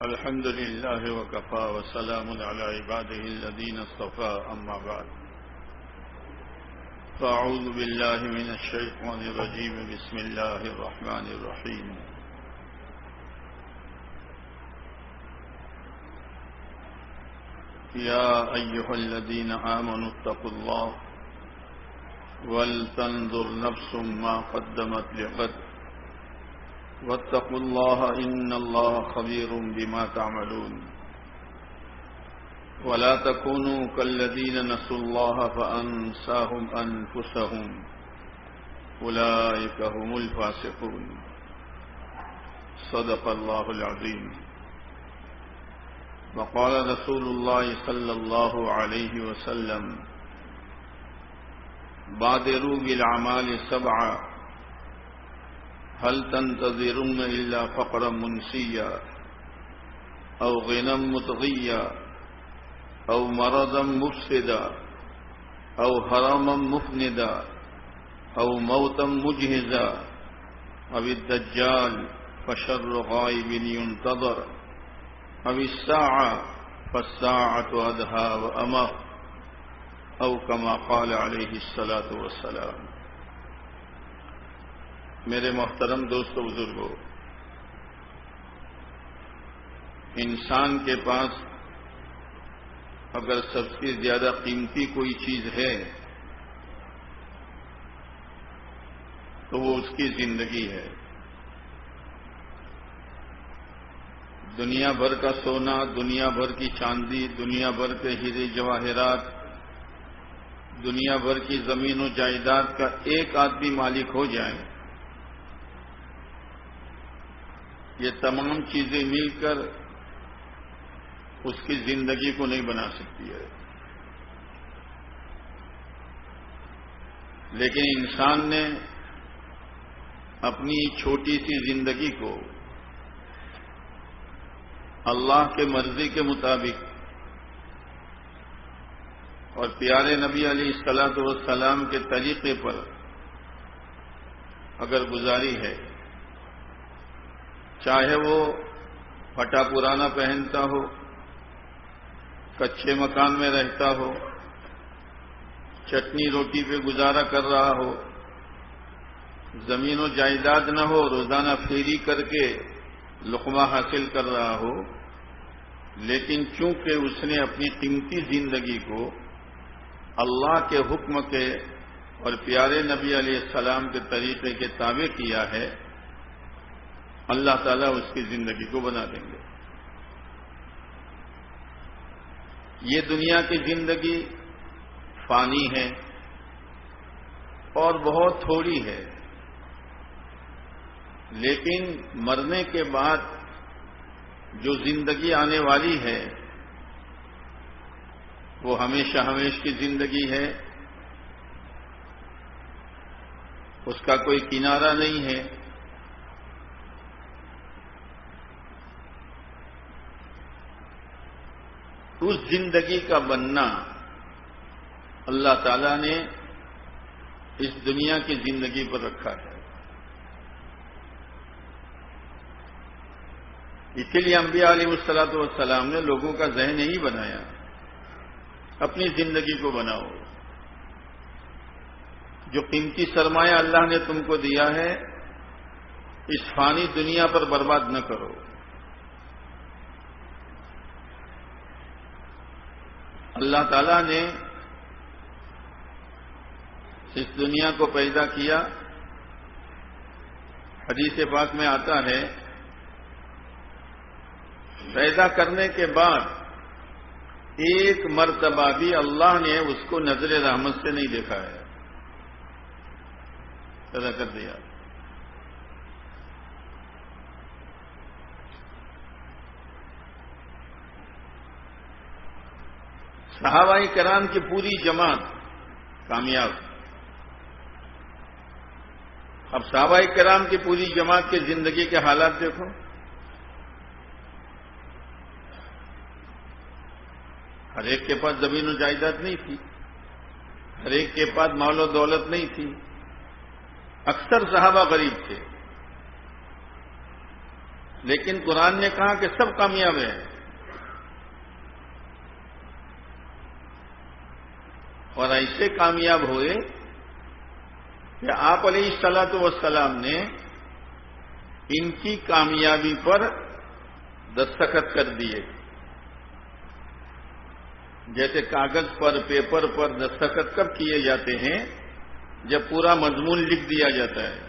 الحمد لله وكفى وسلام على عباده الذين اصطفى أما بعد فأعوذ بالله من الشيطان الرجيم بسم الله الرحمن الرحيم يا أيها الذين آمنوا اتقوا الله ولتنظر نفس ما قدمت لغد واتقوا الله إن الله خبير بما تعملون ولا تكونوا كالذين نسوا الله فأنساهم أنفسهم أولئك هم الفاسقون صدق الله العظيم. وقال رسول الله صلى الله عليه وسلم بادروا بالأعمال سبعا هل تنتظرون إلا فقرا منسيا أو غنى مطغيا أو مرضا مفسدا أو هراما مفندا أو موتا مجهزا أو الدجال فشر غائب ينتظر أو الساعة فالساعة أدهى وأمر أو كما قال عليه الصلاة والسلام. میرے محترم دوستو بزرگوں، انسان کے پاس اگر سب سے زیادہ قیمتی کوئی چیز ہے تو وہ اس کی زندگی ہے. دنیا بھر کا سونا، دنیا بھر کی چاندی، دنیا بھر کے ہیرے جواہرات، دنیا بھر کی زمین و جائیداد کا ایک آدمی مالک ہو جائے، یہ تمام چیزیں مل کر اس کی زندگی کو نہیں بنا سکتی ہے. لیکن انسان نے اپنی چھوٹی سی زندگی کو اللہ کے مرضی کے مطابق اور پیارے نبی علیہ الصلوۃ والسلام کے طریقے پر اگر گزاری ہے، چاہے وہ پھٹا پرانا پہنتا ہو، کچے مکان میں رہتا ہو، چٹنی روٹی پہ گزارا کر رہا ہو، زمین و جائیداد نہ ہو، روزانہ پھیری کر کے لقمہ حاصل کر رہا ہو، لیکن چونکہ اس نے اپنی قیمتی زندگی کو اللہ کے حکم کے اور پیارے نبی علیہ السلام کے طریقے کے تابع کیا ہے، اللہ تعالیٰ اس کی زندگی کو بنا دیں گے. یہ دنیا کی زندگی فانی ہے اور بہت تھوڑی ہے، لیکن مرنے کے بعد جو زندگی آنے والی ہے وہ ہمیشہ ہمیش کی زندگی ہے، اس کا کوئی کنارہ نہیں ہے. اس زندگی کا بننا اللہ تعالیٰ نے اس دنیا کی زندگی پر رکھا ہے. اسی لیے انبیاء علیہ الصلوۃ والسلام نے لوگوں کا ذہن یہی بنایا، اپنی زندگی کو بناؤ. جو قیمتی سرمایہ اللہ نے تم کو دیا ہے اس فانی دنیا پر برباد نہ کرو. اللہ تعالیٰ نے اس دنیا کو پیدا کیا. حدیث پاک میں آتا ہے پیدا کرنے کے بعد ایک مرتبہ بھی اللہ نے اس کو نظر رحمت سے نہیں دیکھا ہے، پیدا کر دیا. صحابہ کرام کی پوری جماعت کامیاب. اب صحابہ کرام کی پوری جماعت کی زندگی کے حالات دیکھو. ہر ایک کے پاس زمین و جائیداد نہیں تھی، ہر ایک کے پاس مال و دولت نہیں تھی، اکثر صحابہ غریب تھے. لیکن قرآن نے کہا کہ سب کامیاب ہیں. اور ایسے کامیاب ہوئے کہ آپ علیہ الصلوۃ والسلام نے ان کی کامیابی پر دستخط کر دیے. جیسے کاغذ پر پیپر پر دستخط کب کیے جاتے ہیں؟ جب پورا مضمون لکھ دیا جاتا ہے،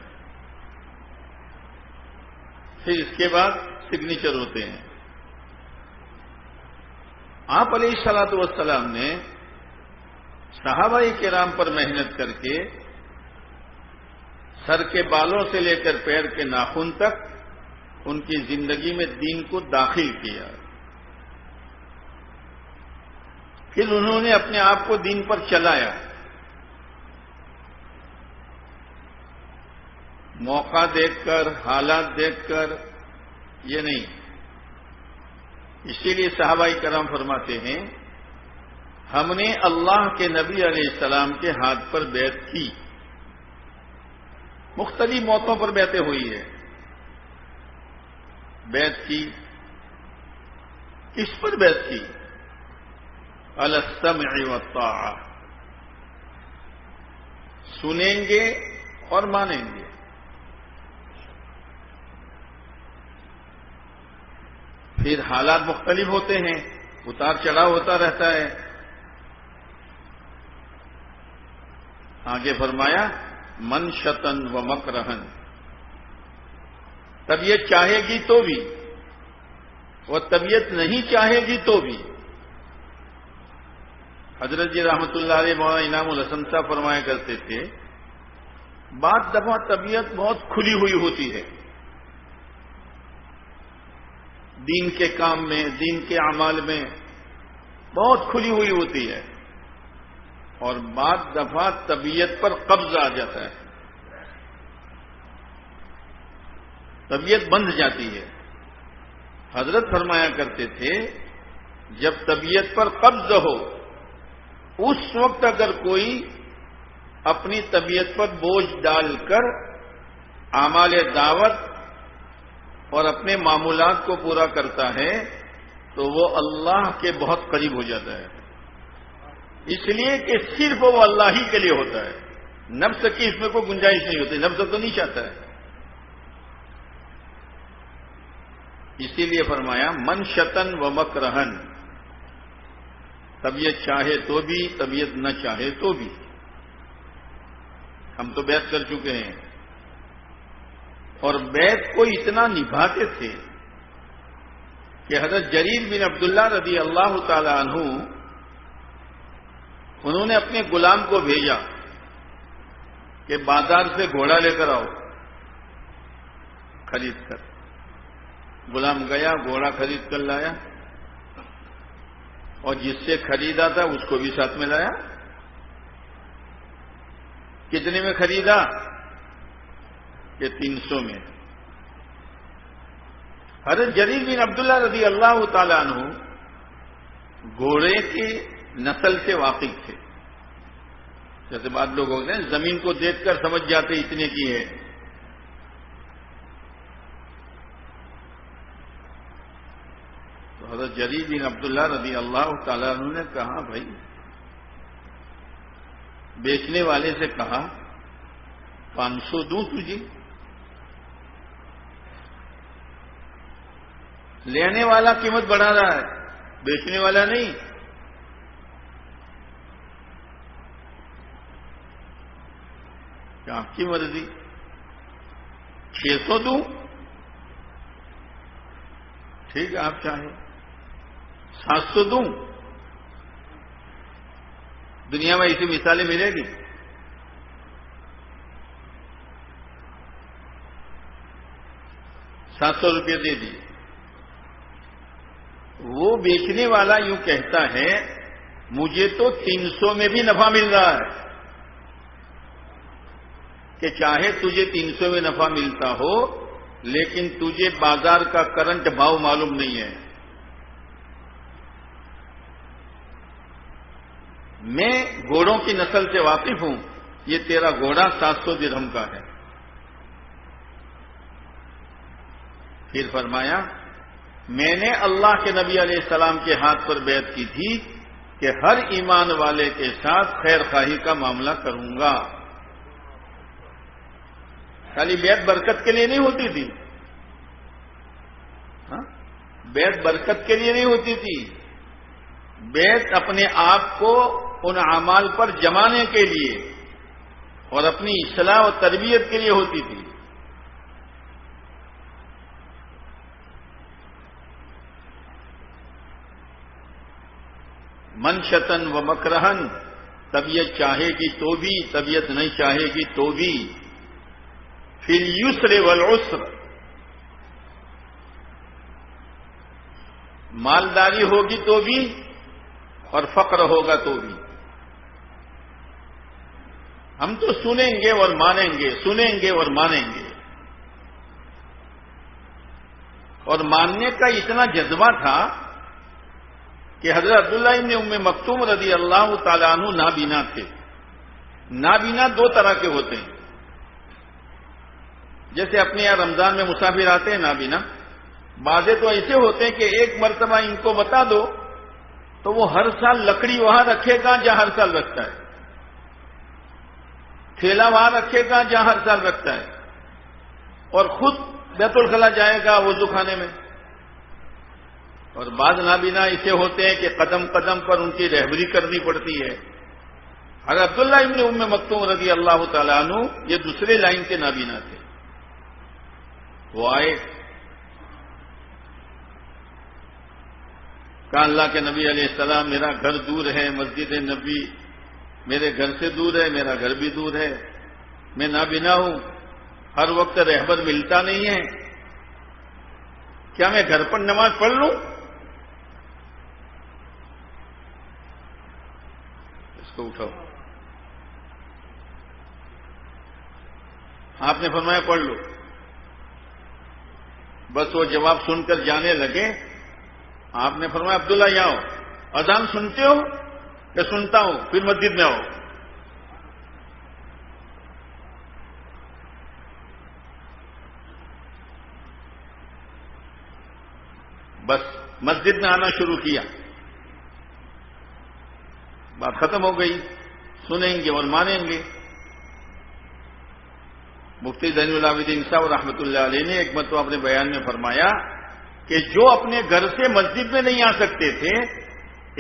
پھر اس کے بعد سگنیچر ہوتے ہیں. آپ علیہ الصلوۃ والسلام نے صحابہ کرام پر محنت کر کے سر کے بالوں سے لے کر پیر کے ناخن تک ان کی زندگی میں دین کو داخل کیا. پھر انہوں نے اپنے آپ کو دین پر چلایا. موقع دیکھ کر، حالات دیکھ کر یہ نہیں. اسی لیے صحابہ کرام فرماتے ہیں ہم نے اللہ کے نبی علیہ السلام کے ہاتھ پر بیعت کی. مختلف موتوں پر بیعتیں ہوئی ہے. بیعت کی، کس پر بیعت کی؟ علی السمع والطاعہ، سنیں گے اور مانیں گے. پھر حالات مختلف ہوتے ہیں، اتار چڑھاؤ ہوتا رہتا ہے. آگے فرمایا منشتن و مکرہن، طبیعت چاہے گی تو بھی اور طبیعت نہیں چاہے گی تو بھی. حضرت جی رحمۃ اللہ علیہ مولانا انعام الحسن صاحب فرمایا کرتے تھے بعض دفعہ طبیعت بہت کھلی ہوئی ہوتی ہے دین کے کام میں، دین کے اعمال میں بہت کھلی ہوئی ہوتی ہے، اور بعض دفعہ طبیعت پر قبض آ جاتا ہے، طبیعت بندھ جاتی ہے. حضرت فرمایا کرتے تھے جب طبیعت پر قبض ہو اس وقت اگر کوئی اپنی طبیعت پر بوجھ ڈال کر اعمال دعوت اور اپنے معمولات کو پورا کرتا ہے تو وہ اللہ کے بہت قریب ہو جاتا ہے. اس لیے کہ صرف وہ اللہ ہی کے لیے ہوتا ہے، نفس کی اس میں کوئی گنجائش نہیں ہوتی، نفس تو نہیں چاہتا ہے. اسی لیے فرمایا منشتن و مکرہن، طبیعت چاہے تو بھی، طبیعت نہ چاہے تو بھی. ہم تو بیعت کر چکے ہیں اور بیعت کو اتنا نبھاتے تھے کہ حضرت جریر بن عبداللہ رضی اللہ تعالی عنہ انہوں نے اپنے غلام کو بھیجا کہ بازار سے گھوڑا لے کر آؤ خرید کر. غلام گیا، گھوڑا خرید کر لایا اور جس سے خریدا تھا اس کو بھی ساتھ میں لایا. کتنے میں خریدا؟ کہ 300 میں. حضرت جریر بن عبداللہ رضی اللہ تعالی عنہ گھوڑے کی نسل سے واقف تھے. جیسے بعض لوگ ہوتے ہیں زمین کو دیکھ کر سمجھ جاتے اتنے کی ہے. تو حضرت جریر بن عبداللہ رضی اللہ تعالی عنہ نے کہا بھائی، بیچنے والے سے کہا 500 دوں تجھے. لینے والا قیمت بڑھا رہا ہے، بیچنے والا نہیں. کہ آپ کی مرضی، 600 دوں؟ ٹھیک ہے آپ چاہیں. 700 دوں؟ دنیا میں ایسی مثالیں ملے گی. 700 روپے دے دیے. وہ بیچنے والا یوں کہتا ہے مجھے تو 300 میں بھی نفع مل رہا ہے. کہ چاہے تجھے 300 میں نفع ملتا ہو لیکن تجھے بازار کا کرنٹ بھاؤ معلوم نہیں ہے. میں گھوڑوں کی نسل سے واقف ہوں، یہ تیرا گھوڑا 700 درہم کا ہے. پھر فرمایا میں نے اللہ کے نبی علیہ السلام کے ہاتھ پر بیعت کی تھی کہ ہر ایمان والے کے ساتھ خیر خواہی کا معاملہ کروں گا. خالی بیعت برکت کے لیے نہیں ہوتی تھی، بیعت برکت کے لیے نہیں ہوتی تھی، بیعت اپنے آپ کو ان اعمال پر جمانے کے لیے اور اپنی اصلاح و تربیت کے لیے ہوتی تھی. منشتن و مکرہن، طبیعت چاہے گی تو بھی، طبیعت نہیں چاہے گی تو بھی. فی الیسر والعسر، مالداری ہوگی تو بھی اور فقر ہوگا تو بھی. ہم تو سنیں گے اور مانیں گے، سنیں گے اور مانیں گے. اور ماننے کا اتنا جذبہ تھا کہ حضرت عبداللہ ابن ام مکتوم رضی اللہ تعالیٰ عنہ نابینا تھے. نابینا دو طرح کے ہوتے ہیں. جیسے اپنے یہاں رمضان میں مسافر آتے ہیں نابینا، بعضے تو ایسے ہوتے ہیں کہ ایک مرتبہ ان کو بتا دو تو وہ ہر سال لکڑی وہاں رکھے گا جہاں ہر سال رکھتا ہے، ٹھیلا وہاں رکھے گا جہاں ہر سال رکھتا ہے، اور خود بیت الخلا جائے گا وضو خانے میں. اور بعض نابینا ایسے ہوتے ہیں کہ قدم قدم پر ان کی رہبری کرنی پڑتی ہے. حضرت عبداللہ ابن ام مکتوم رضی اللہ تعالیٰ عنہ یہ دوسرے لائن کے نابینا تھے. وہ آئے، کہا اللہ کے نبی علیہ السلام میرا گھر دور ہے، مسجد نبی میرے گھر سے دور ہے، میرا گھر بھی دور ہے، میں نابینا ہوں، ہر وقت رہبر ملتا نہیں ہے، کیا میں گھر پر نماز پڑھ لوں؟ اس کو اٹھاؤ. آپ نے فرمایا پڑھ لو. بس وہ جواب سن کر جانے لگے. آپ نے فرمایا عبداللہ یہاں آؤ، اذان سنتے ہو؟ کہ سنتا ہوں. پھر مسجد میں آؤ. بس مسجد میں آنا شروع کیا. بات ختم ہو گئی. سنیں گے اور مانیں گے. مفتی زین العابدین صاحب رحمۃ اللہ علیہ نے ایک مرتبہ اپنے بیان میں فرمایا کہ جو اپنے گھر سے مسجد میں نہیں آ سکتے تھے،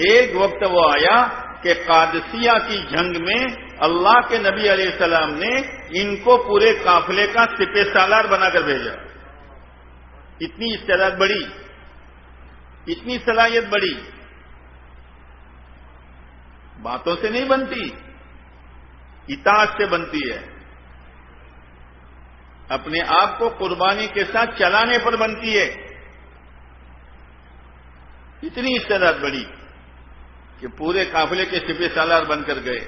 ایک وقت وہ آیا کہ قادسیہ کی جنگ میں اللہ کے نبی علیہ السلام نے ان کو پورے قافلے کا سپہ سالار بنا کر بھیجا. اتنی استعداد بڑی، اتنی صلاحیت بڑی. باتوں سے نہیں بنتی، اطاعت سے بنتی ہے. اپنے آپ کو قربانی کے ساتھ چلانے پر بنتی ہے. اتنی استعداد بڑی کہ پورے قافلے کے سپہ سالار بن کر گئے.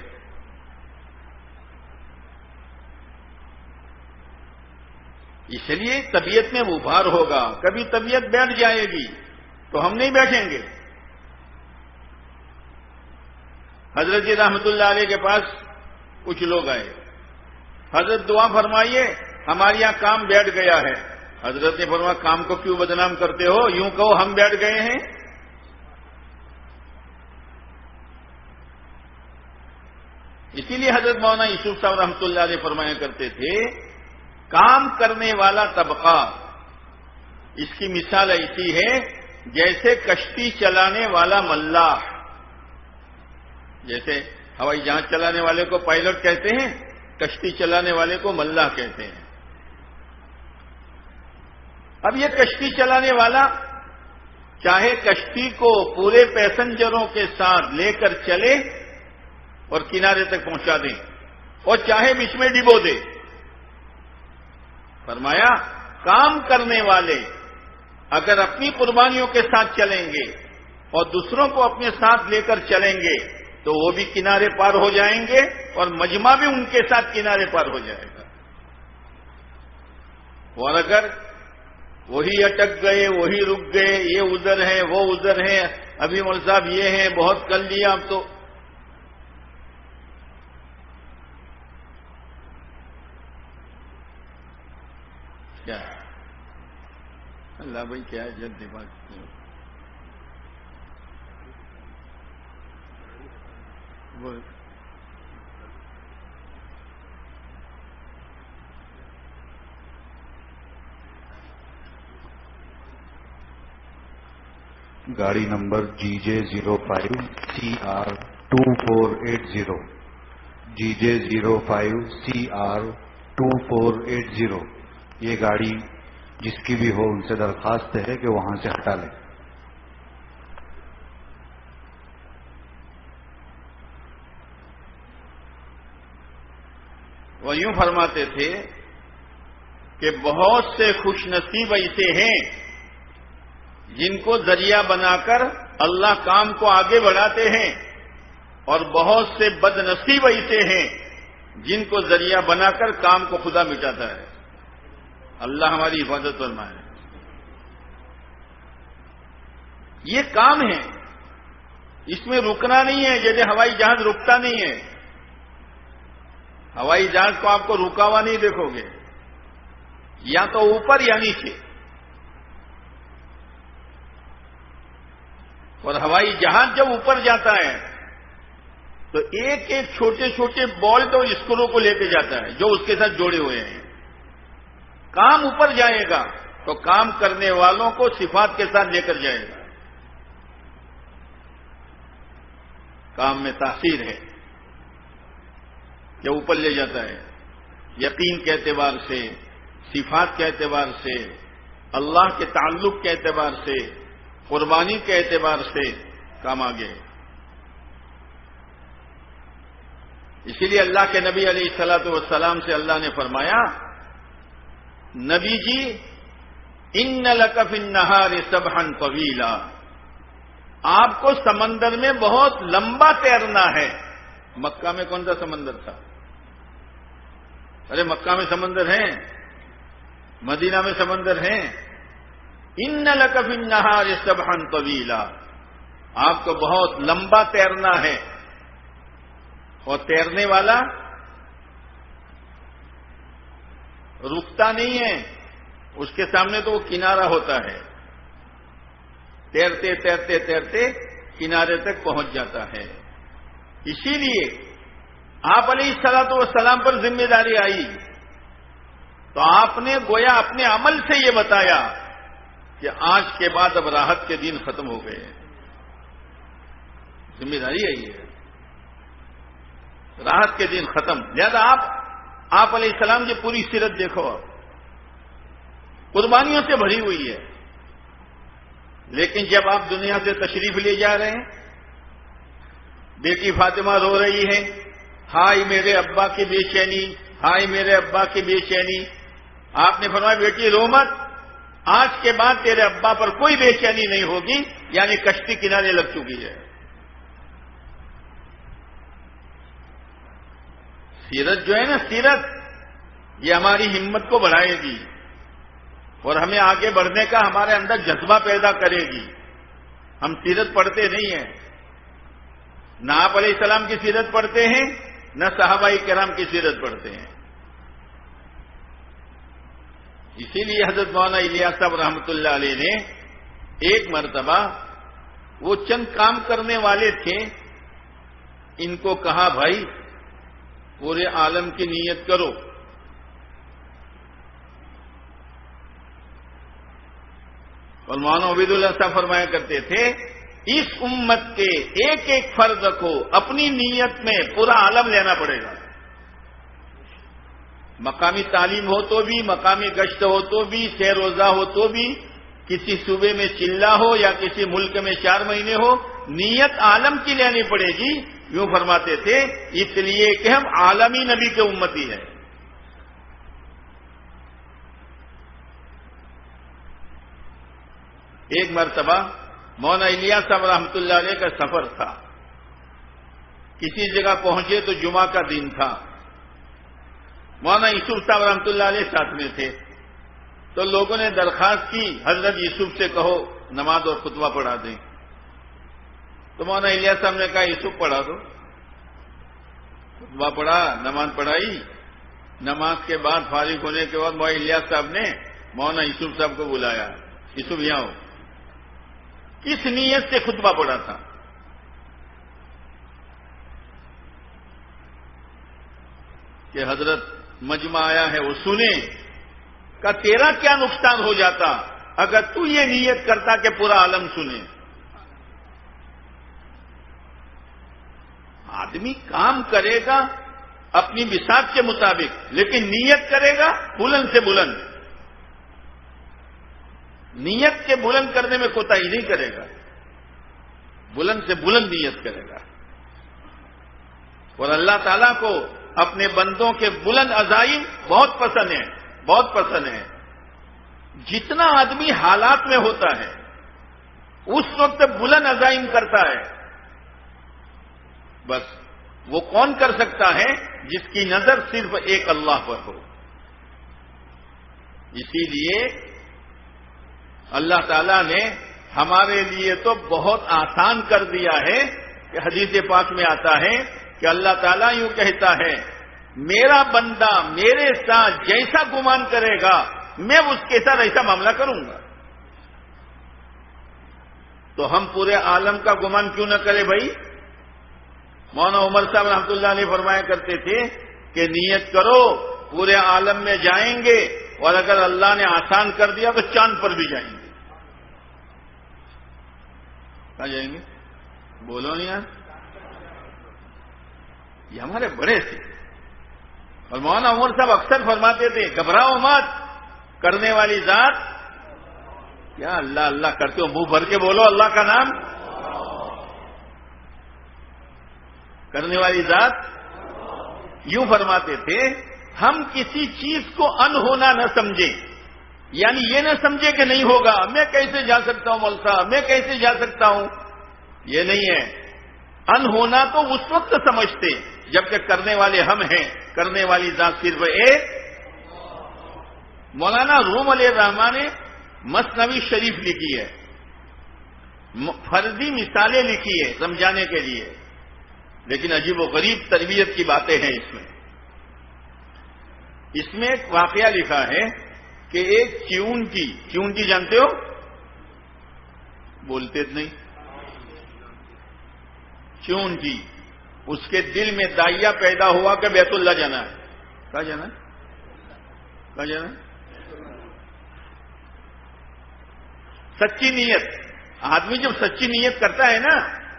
اس لیے طبیعت میں ابھار ہوگا. کبھی طبیعت بیٹھ جائے گی تو ہم نہیں بیٹھیں گے. حضرت جی رحمت اللہ علیہ کے پاس کچھ لوگ آئے. حضرت دعا فرمائیے، ہمارے یہاں کام بیٹھ گیا ہے. حضرت نے فرمایا کام کو کیوں بدنام کرتے ہو؟ یوں کہو ہم بیٹھ گئے ہیں. اسی لیے حضرت مولانا یوسف صاحب رحمۃ اللہ علیہ فرمایا کرتے تھے کام کرنے والا طبقہ، اس کی مثال ایسی ہے جیسے کشتی چلانے والا ملاح. جیسے ہوائی جہاز چلانے والے کو پائلٹ کہتے ہیں، کشتی چلانے والے کو ملاح کہتے ہیں. اب یہ کشتی چلانے والا چاہے کشتی کو پورے پیسنجروں کے ساتھ لے کر چلے اور کنارے تک پہنچا دیں، اور چاہے بیچ میں ڈبو دے. فرمایا کام کرنے والے اگر اپنی قربانیوں کے ساتھ چلیں گے اور دوسروں کو اپنے ساتھ لے کر چلیں گے تو وہ بھی کنارے پار ہو جائیں گے اور مجمع بھی ان کے ساتھ کنارے پار ہو جائے گا. اور اگر وہی اٹک گئے، وہی رک گئے، یہ ادھر ہے وہ ادھر ہے، ابھی مول صاحب یہ ہیں، بہت کر لیا اب تو کیا ہے؟ اللہ بھائی کیا ہے جلدی بات بول. گاڑی نمبر GJ05CR2480 GJ05CR2480. یہ گاڑی جس کی بھی ہو ان سے درخواست ہے کہ وہاں سے ہٹا لیں. وہ یوں فرماتے تھے کہ بہت سے خوش نصیب ایسے ہیں جن کو ذریعہ بنا کر اللہ کام کو آگے بڑھاتے ہیں، اور بہت سے بد نصیب ایسے ہیں جن کو ذریعہ بنا کر کام کو خدا مٹاتا ہے. اللہ ہماری حفاظت فرمائے. یہ کام ہے، اس میں رکنا نہیں ہے. جیسے ہوائی جہاز رکتا نہیں ہے، ہوائی جہاز کو آپ کو رکا ہوا نہیں دیکھو گے، یا تو اوپر یا نیچے. اور ہوائی جہاز جب اوپر جاتا ہے تو ایک ایک چھوٹے چھوٹے بولٹ اور اسکرو کو لے کے جاتا ہے جو اس کے ساتھ جوڑے ہوئے ہیں. کام اوپر جائے گا تو کام کرنے والوں کو صفات کے ساتھ لے کر جائے گا. کام میں تاثیر ہے کہ اوپر لے جاتا ہے. یقین کے اعتبار سے، صفات کے اعتبار سے، اللہ کے تعلق کے اعتبار سے، قربانی کے اعتبار سے کام آگے. اسی لیے اللہ کے نبی علیہ الصلوۃ والسلام سے اللہ نے فرمایا، نبی جی ان لک فی النہار سبحا طویلا، آپ کو سمندر میں بہت لمبا تیرنا ہے. مکہ میں کون سا سمندر تھا؟ ارے مکہ میں سمندر ہیں، مدینہ میں سمندر ہیں. ان لک فی النہار سبحا طویلا، آپ کو بہت لمبا تیرنا ہے. اور تیرنے والا رکتا نہیں ہے، اس کے سامنے تو وہ کنارہ ہوتا ہے، تیرتے تیرتے تیرتے کنارے تک پہنچ جاتا ہے. اسی لیے آپ علیہ الصلوۃ والسلام پر ذمہ داری آئی تو آپ نے گویا اپنے عمل سے یہ بتایا کہ آج کے بعد اب راحت کے دن ختم ہو گئے. ذمہ داری آئی ہے، راحت کے دن ختم. لہذا آپ علیہ السلام کی پوری سیرت دیکھو، قربانیوں سے بھری ہوئی ہے. لیکن جب آپ دنیا سے تشریف لے جا رہے ہیں، بیٹی فاطمہ رو رہی ہے، ہائے میرے ابا کی بے چینی، ہائے میرے ابا کی بے چینی. آپ نے فرمایا بیٹی رو مت، آج کے بعد تیرے ابا پر کوئی بے چینی نہیں ہوگی، یعنی کشتی کنارے لگ چکی ہے. سیرت جو ہے نا، سیرت یہ ہماری ہمت کو بڑھائے گی اور ہمیں آگے بڑھنے کا ہمارے اندر جذبہ پیدا کرے گی. ہم سیرت پڑھتے نہیں ہیں، نہ آپ علیہ السلام کی سیرت پڑھتے ہیں، نہ صحابہ کرام کی سیرت پڑھتے ہیں. اسی لیے حضرت مولانا الیاس صاحب رحمۃ اللہ علیہ نے ایک مرتبہ، وہ چند کام کرنے والے تھے، ان کو کہا بھائی پورے عالم کی نیت کرو. اور مولانا عبید اللہ صاحب فرمایا کرتے تھے، اس امت کے ایک ایک فرد کو اپنی نیت میں پورا عالم لینا پڑے گا. مقامی تعلیم ہو تو بھی، مقامی گشت ہو تو بھی، سیر روزہ ہو تو بھی، کسی صوبے میں چلہ ہو یا کسی ملک میں 4 مہینے ہو، نیت عالم کی لینی پڑے گی. یوں فرماتے تھے اس لیے کہ ہم عالمی نبی کے امتی ہیں. ایک مرتبہ مولانا الیاس صاحب رحمۃ اللہ علیہ کا سفر تھا، کسی جگہ پہنچے تو جمعہ کا دن تھا. مولانا یوسف صاحب رحمۃ اللہ علیہ ساتھ میں تھے، تو لوگوں نے درخواست کی حضرت یوسف سے کہو نماز اور خطبہ پڑھا دیں. تو مولانا الیاس صاحب نے کہا یوسف پڑھا دو. خطبہ پڑھا، نماز پڑھائی. نماز کے بعد فارغ ہونے کے بعد مولانا الیاس صاحب نے مولانا یوسف صاحب کو بلایا، یوسف یہاں ہو، کس نیت سے خطبہ پڑھا تھا؟ کہ حضرت مجمع آیا ہے وہ سنے کہ تیرا کیا نقصان ہو جاتا اگر تو یہ نیت کرتا کہ پورا عالم سنے؟ آدمی کام کرے گا اپنی بساط کے مطابق، لیکن نیت کرے گا بلند سے بلند، نیت کے بلند کرنے میں کوتاہی نہیں کرے گا، بلند سے بلند نیت کرے گا۔ اور اللہ تعالیٰ کو اپنے بندوں کے بلند عزائم بہت پسند ہیں، بہت پسند ہیں۔ جتنا آدمی حالات میں ہوتا ہے اس وقت بلند عزائم کرتا ہے، بس وہ کون کر سکتا ہے؟ جس کی نظر صرف ایک اللہ پر ہو۔ اسی لیے اللہ تعالیٰ نے ہمارے لیے تو بہت آسان کر دیا ہے کہ حدیث پاک میں آتا ہے کہ اللہ تعالیٰ یوں کہتا ہے، میرا بندہ میرے ساتھ جیسا گمان کرے گا میں اس کے ساتھ ایسا معاملہ کروں گا۔ تو ہم پورے عالم کا گمان کیوں نہ کرے بھائی؟ مولانا عمر صاحب رحمۃ اللہ علیہ فرمایا کرتے تھے کہ نیت کرو پورے عالم میں جائیں گے، اور اگر اللہ نے آسان کر دیا تو چاند پر بھی جائیں گے۔ کہاں جائیں گے؟ بولو نہیں یار، یہ ہمارے بڑے تھے۔ اور مولانا عمر صاحب اکثر فرماتے تھے گھبراؤ مت، کرنے والی ذات کیا اللہ اللہ کرتے ہو، منہ بھر کے بولو اللہ کا نام، کرنے والی ذات۔ یوں فرماتے تھے ہم کسی چیز کو انہونا نہ سمجھیں، یعنی یہ نہ سمجھے کہ نہیں ہوگا، میں کیسے جا سکتا ہوں مول صاحب، میں کیسے جا سکتا ہوں، یہ نہیں ہے۔ انہونا تو اس وقت سمجھتے جبکہ کرنے والے ہم ہیں، کرنے والی ذات صرف ایک۔ مولانا روم علیہ الرحمٰن نے مثنوی شریف لکھی ہے، فرضی مثالیں لکھی ہے سمجھانے کے لیے، لیکن عجیب و غریب تربیت کی باتیں ہیں اس میں ایک واقعہ لکھا ہے کہ ایک چیونٹی جانتے ہو؟ بولتے نہیں، چیونٹی، اس کے دل میں دائیا پیدا ہوا کہ بیت اللہ جانا ہے۔ کہاں جانا ہے؟ کہاں جانا ہے؟ سچی نیت، آدمی جب سچی نیت کرتا ہے نا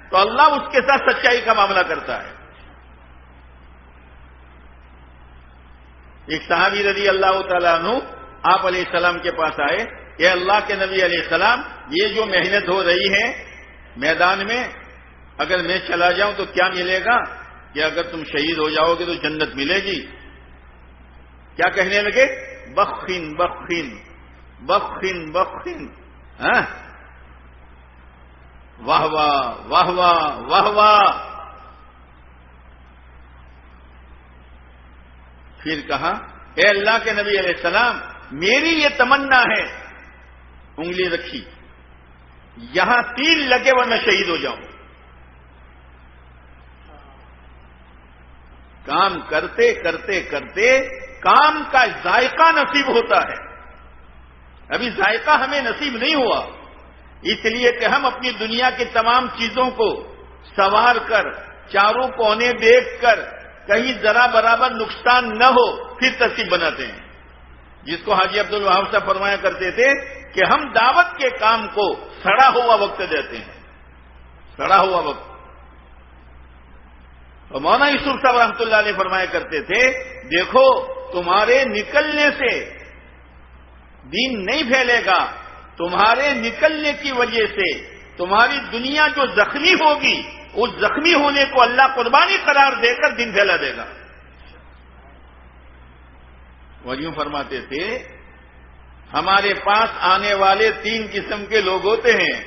تو اللہ اس کے ساتھ سچائی کا معاملہ کرتا ہے۔ ایک صحابی رضی اللہ تعالیٰ عنہ آپ علیہ السلام کے پاس آئے کہ اللہ کے نبی علیہ السلام، یہ جو محنت ہو رہی ہے میدان میں، اگر میں چلا جاؤں تو کیا ملے گا؟ کہ اگر تم شہید ہو جاؤ گے تو جنت ملے گی۔ کیا کہنے لگے؟ بخن بخن بخن بخن، واہ واہ واہ واہ واہ واہ۔ پھر کہا اے اللہ کے نبی علیہ السلام، میری یہ تمنا ہے، انگلی رکھی، یہاں تیر لگے اور میں شہید ہو جاؤں۔ کام کرتے کرتے کرتے کام کا ذائقہ نصیب ہوتا ہے، ابھی ذائقہ ہمیں نصیب نہیں ہوا، اس لیے کہ ہم اپنی دنیا کی تمام چیزوں کو سنوار کر چاروں کونے دیکھ کر کہیں ذرا برابر نقصان نہ ہو پھر ترتیب بناتے ہیں، جس کو حاجی عبد الوہاب صاحب فرمایا کرتے تھے کہ ہم دعوت کے کام کو سڑا ہوا وقت دیتے ہیں، سڑا ہوا وقت۔ اور مولانا یوسف صاحب رحمۃ اللہ علیہ فرمایا کرتے تھے دیکھو تمہارے نکلنے سے دین نہیں پھیلے گا، تمہارے نکلنے کی وجہ سے تمہاری دنیا جو زخمی ہوگی اس زخمی ہونے کو اللہ قربانی قرار دے کر دین پھیلا دے گا۔ اور یوں فرماتے تھے ہمارے پاس آنے والے 3 قسم کے لوگ ہوتے ہیں،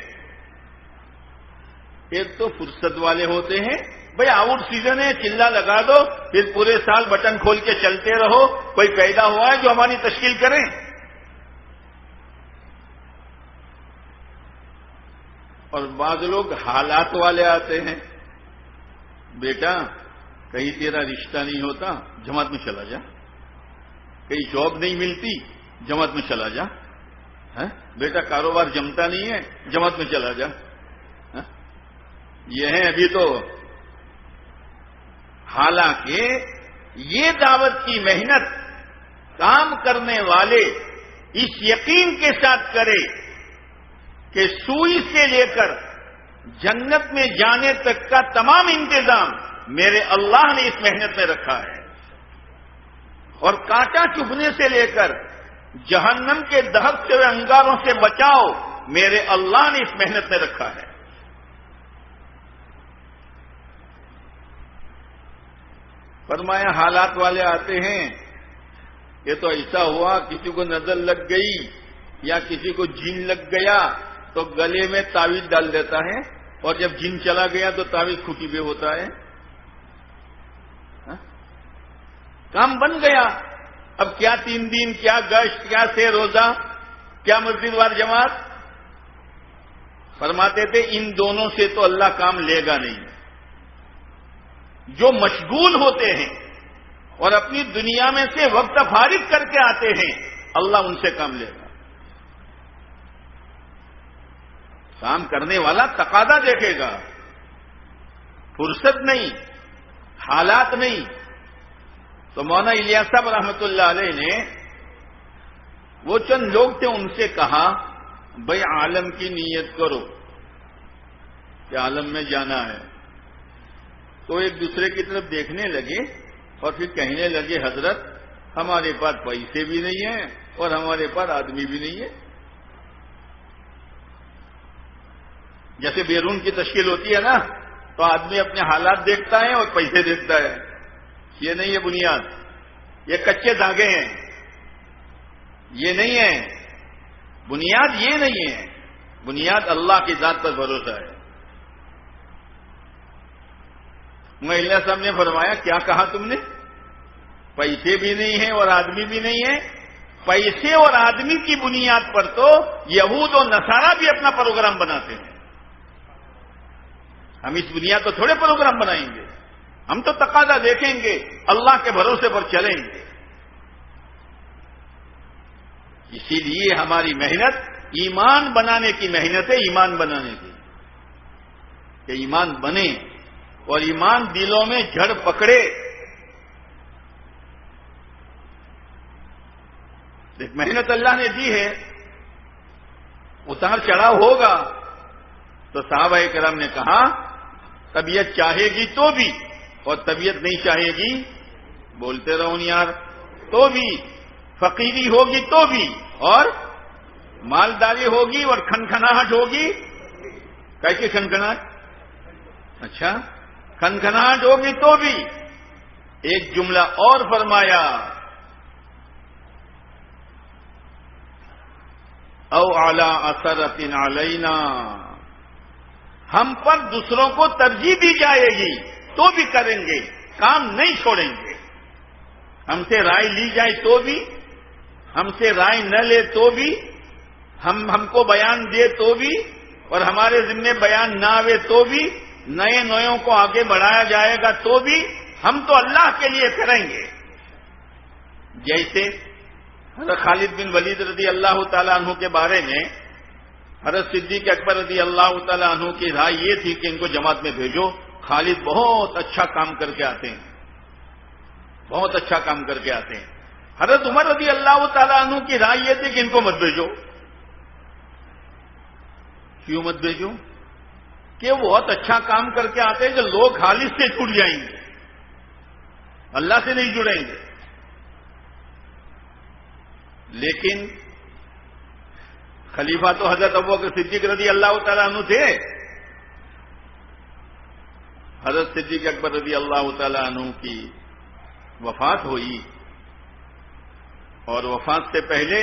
ایک تو فرصت والے ہوتے ہیں، بھئی آؤٹ سیزن ہے چلا لگا دو، پھر پورے سال بٹن کھول کے چلتے رہو، کوئی پیدا ہوا ہے جو ہماری تشکیل کریں۔ اور بعض لوگ حالات والے آتے ہیں، بیٹا کہیں تیرا رشتہ نہیں ہوتا جماعت میں چلا جا، کہیں جاب نہیں ملتی جماعت میں چلا جا، بیٹا کاروبار جمتا نہیں ہے، جماعت میں چلا جا. یہ ہے ابھی تو. حالانکہ یہ دعوت کی محنت کام کرنے والے اس یقین کے ساتھ کرے کہ سوئی سے لے کر جنت میں جانے تک کا تمام انتظام میرے اللہ نے اس محنت میں رکھا ہے، اور کانٹا چبھنے سے لے کر جہنم کے دہکتے ہوئے انگاروں سے بچاؤ میرے اللہ نے اس محنت میں رکھا ہے. فرمایا حالات والے آتے ہیں، یہ تو ایسا ہوا کسی کو نظر لگ گئی یا کسی کو جن لگ گیا تو گلے میں تعویذ ڈال دیتا ہے، اور جب جن چلا گیا تو تعویذ کھوٹی پہ ہوتا ہے. کام بن گیا. اب کیا 3 دن، کیا گشت، کیا سے روزہ، کیا مسجد وار جماعت. فرماتے تھے ان دونوں سے تو اللہ کام لے گا نہیں. جو مشغول ہوتے ہیں اور اپنی دنیا میں سے وقت فارغ کر کے آتے ہیں اللہ ان سے کام لے گا. کام کرنے والا تقاضا دیکھے گا، فرصت نہیں، حالات نہیں. تو مولانا الیاس صاحب رحمۃ اللہ علیہ نے وہ چند لوگ تھے ان سے کہا بھائی عالم کی نیت کرو کہ عالم میں جانا ہے. تو ایک دوسرے کی طرف دیکھنے لگے اور پھر کہنے لگے حضرت ہمارے پاس پیسے بھی نہیں ہیں اور ہمارے پاس آدمی بھی نہیں ہے. جیسے بیرون کی تشکیل ہوتی ہے نا تو آدمی اپنے حالات دیکھتا ہے اور پیسے دیکھتا ہے. یہ نہیں ہے بنیاد، یہ کچے دھاگے ہیں. یہ نہیں ہے بنیاد، یہ نہیں ہے بنیاد. اللہ کی ذات پر بھروسہ ہے. اللہ صاحب نے فرمایا کیا کہا تم نے؟ پیسے بھی نہیں ہیں اور آدمی بھی نہیں ہے. پیسے اور آدمی کی بنیاد پر تو یہود و نصارہ بھی اپنا پروگرام بناتے ہیں. ہم اس بنیاد پر تھوڑے پروگرام بنائیں گے. ہم تو تقاضا دیکھیں گے، اللہ کے بھروسے پر چلیں گے. اسی لیے ہماری محنت ایمان بنانے کی محنت ہے، ایمان بنانے کی، کہ ایمان بنے اور ایمان دلوں میں جڑ پکڑے. ایک محنت اللہ نے دی ہے، اتار چڑھاؤ ہوگا. تو صحابہ کرام نے کہا طبیعت چاہے گی تو بھی اور طبیعت نہیں چاہے گی بولتے رہو یار تو بھی، فقیری ہوگی تو بھی اور مالداری ہوگی اور کھنکھناہٹ ہوگی. کیسے کھنکھناہٹ؟ اچھا کھنکھناہٹ ہوگی تو بھی. ایک جملہ اور فرمایا او علی اثرۃ علینا، ہم پر دوسروں کو ترجیح دی جائے گی تو بھی کریں گے، کام نہیں چھوڑیں گے. ہم سے رائے لی جائے تو بھی، ہم سے رائے نہ لے تو بھی، ہم کو بیان دے تو بھی اور ہمارے ذمے بیان نہ آوے تو بھی، نئے نویوں کو آگے بڑھایا جائے گا تو بھی ہم تو اللہ کے لیے کریں گے. جیسے حضرت خالد بن ولید رضی اللہ تعالیٰ عنہ کے بارے میں حضرت صدیق اکبر رضی اللہ تعالیٰ عنہ کی رائے یہ تھی کہ ان کو جماعت میں بھیجو. خالد بہت اچھا کام کر کے آتے ہیں، بہت اچھا کام کر کے آتے ہیں. حضرت عمر رضی اللہ تعالیٰ عنہ کی رائے یہ تھی کہ ان کو مت بھیجو. کیوں مت بھیجو؟ کہ وہ بہت اچھا کام کر کے آتے ہیں کہ لوگ خالد سے چھوٹ جائیں گے، اللہ سے نہیں جڑیں گے. لیکن خلیفہ تو حضرت ابوبکر صدیق رضی اللہ تعالیٰ عنہ تھے. حضرت صدیق اکبر رضی اللہ تعالیٰ عنہ کی وفات ہوئی اور وفات سے پہلے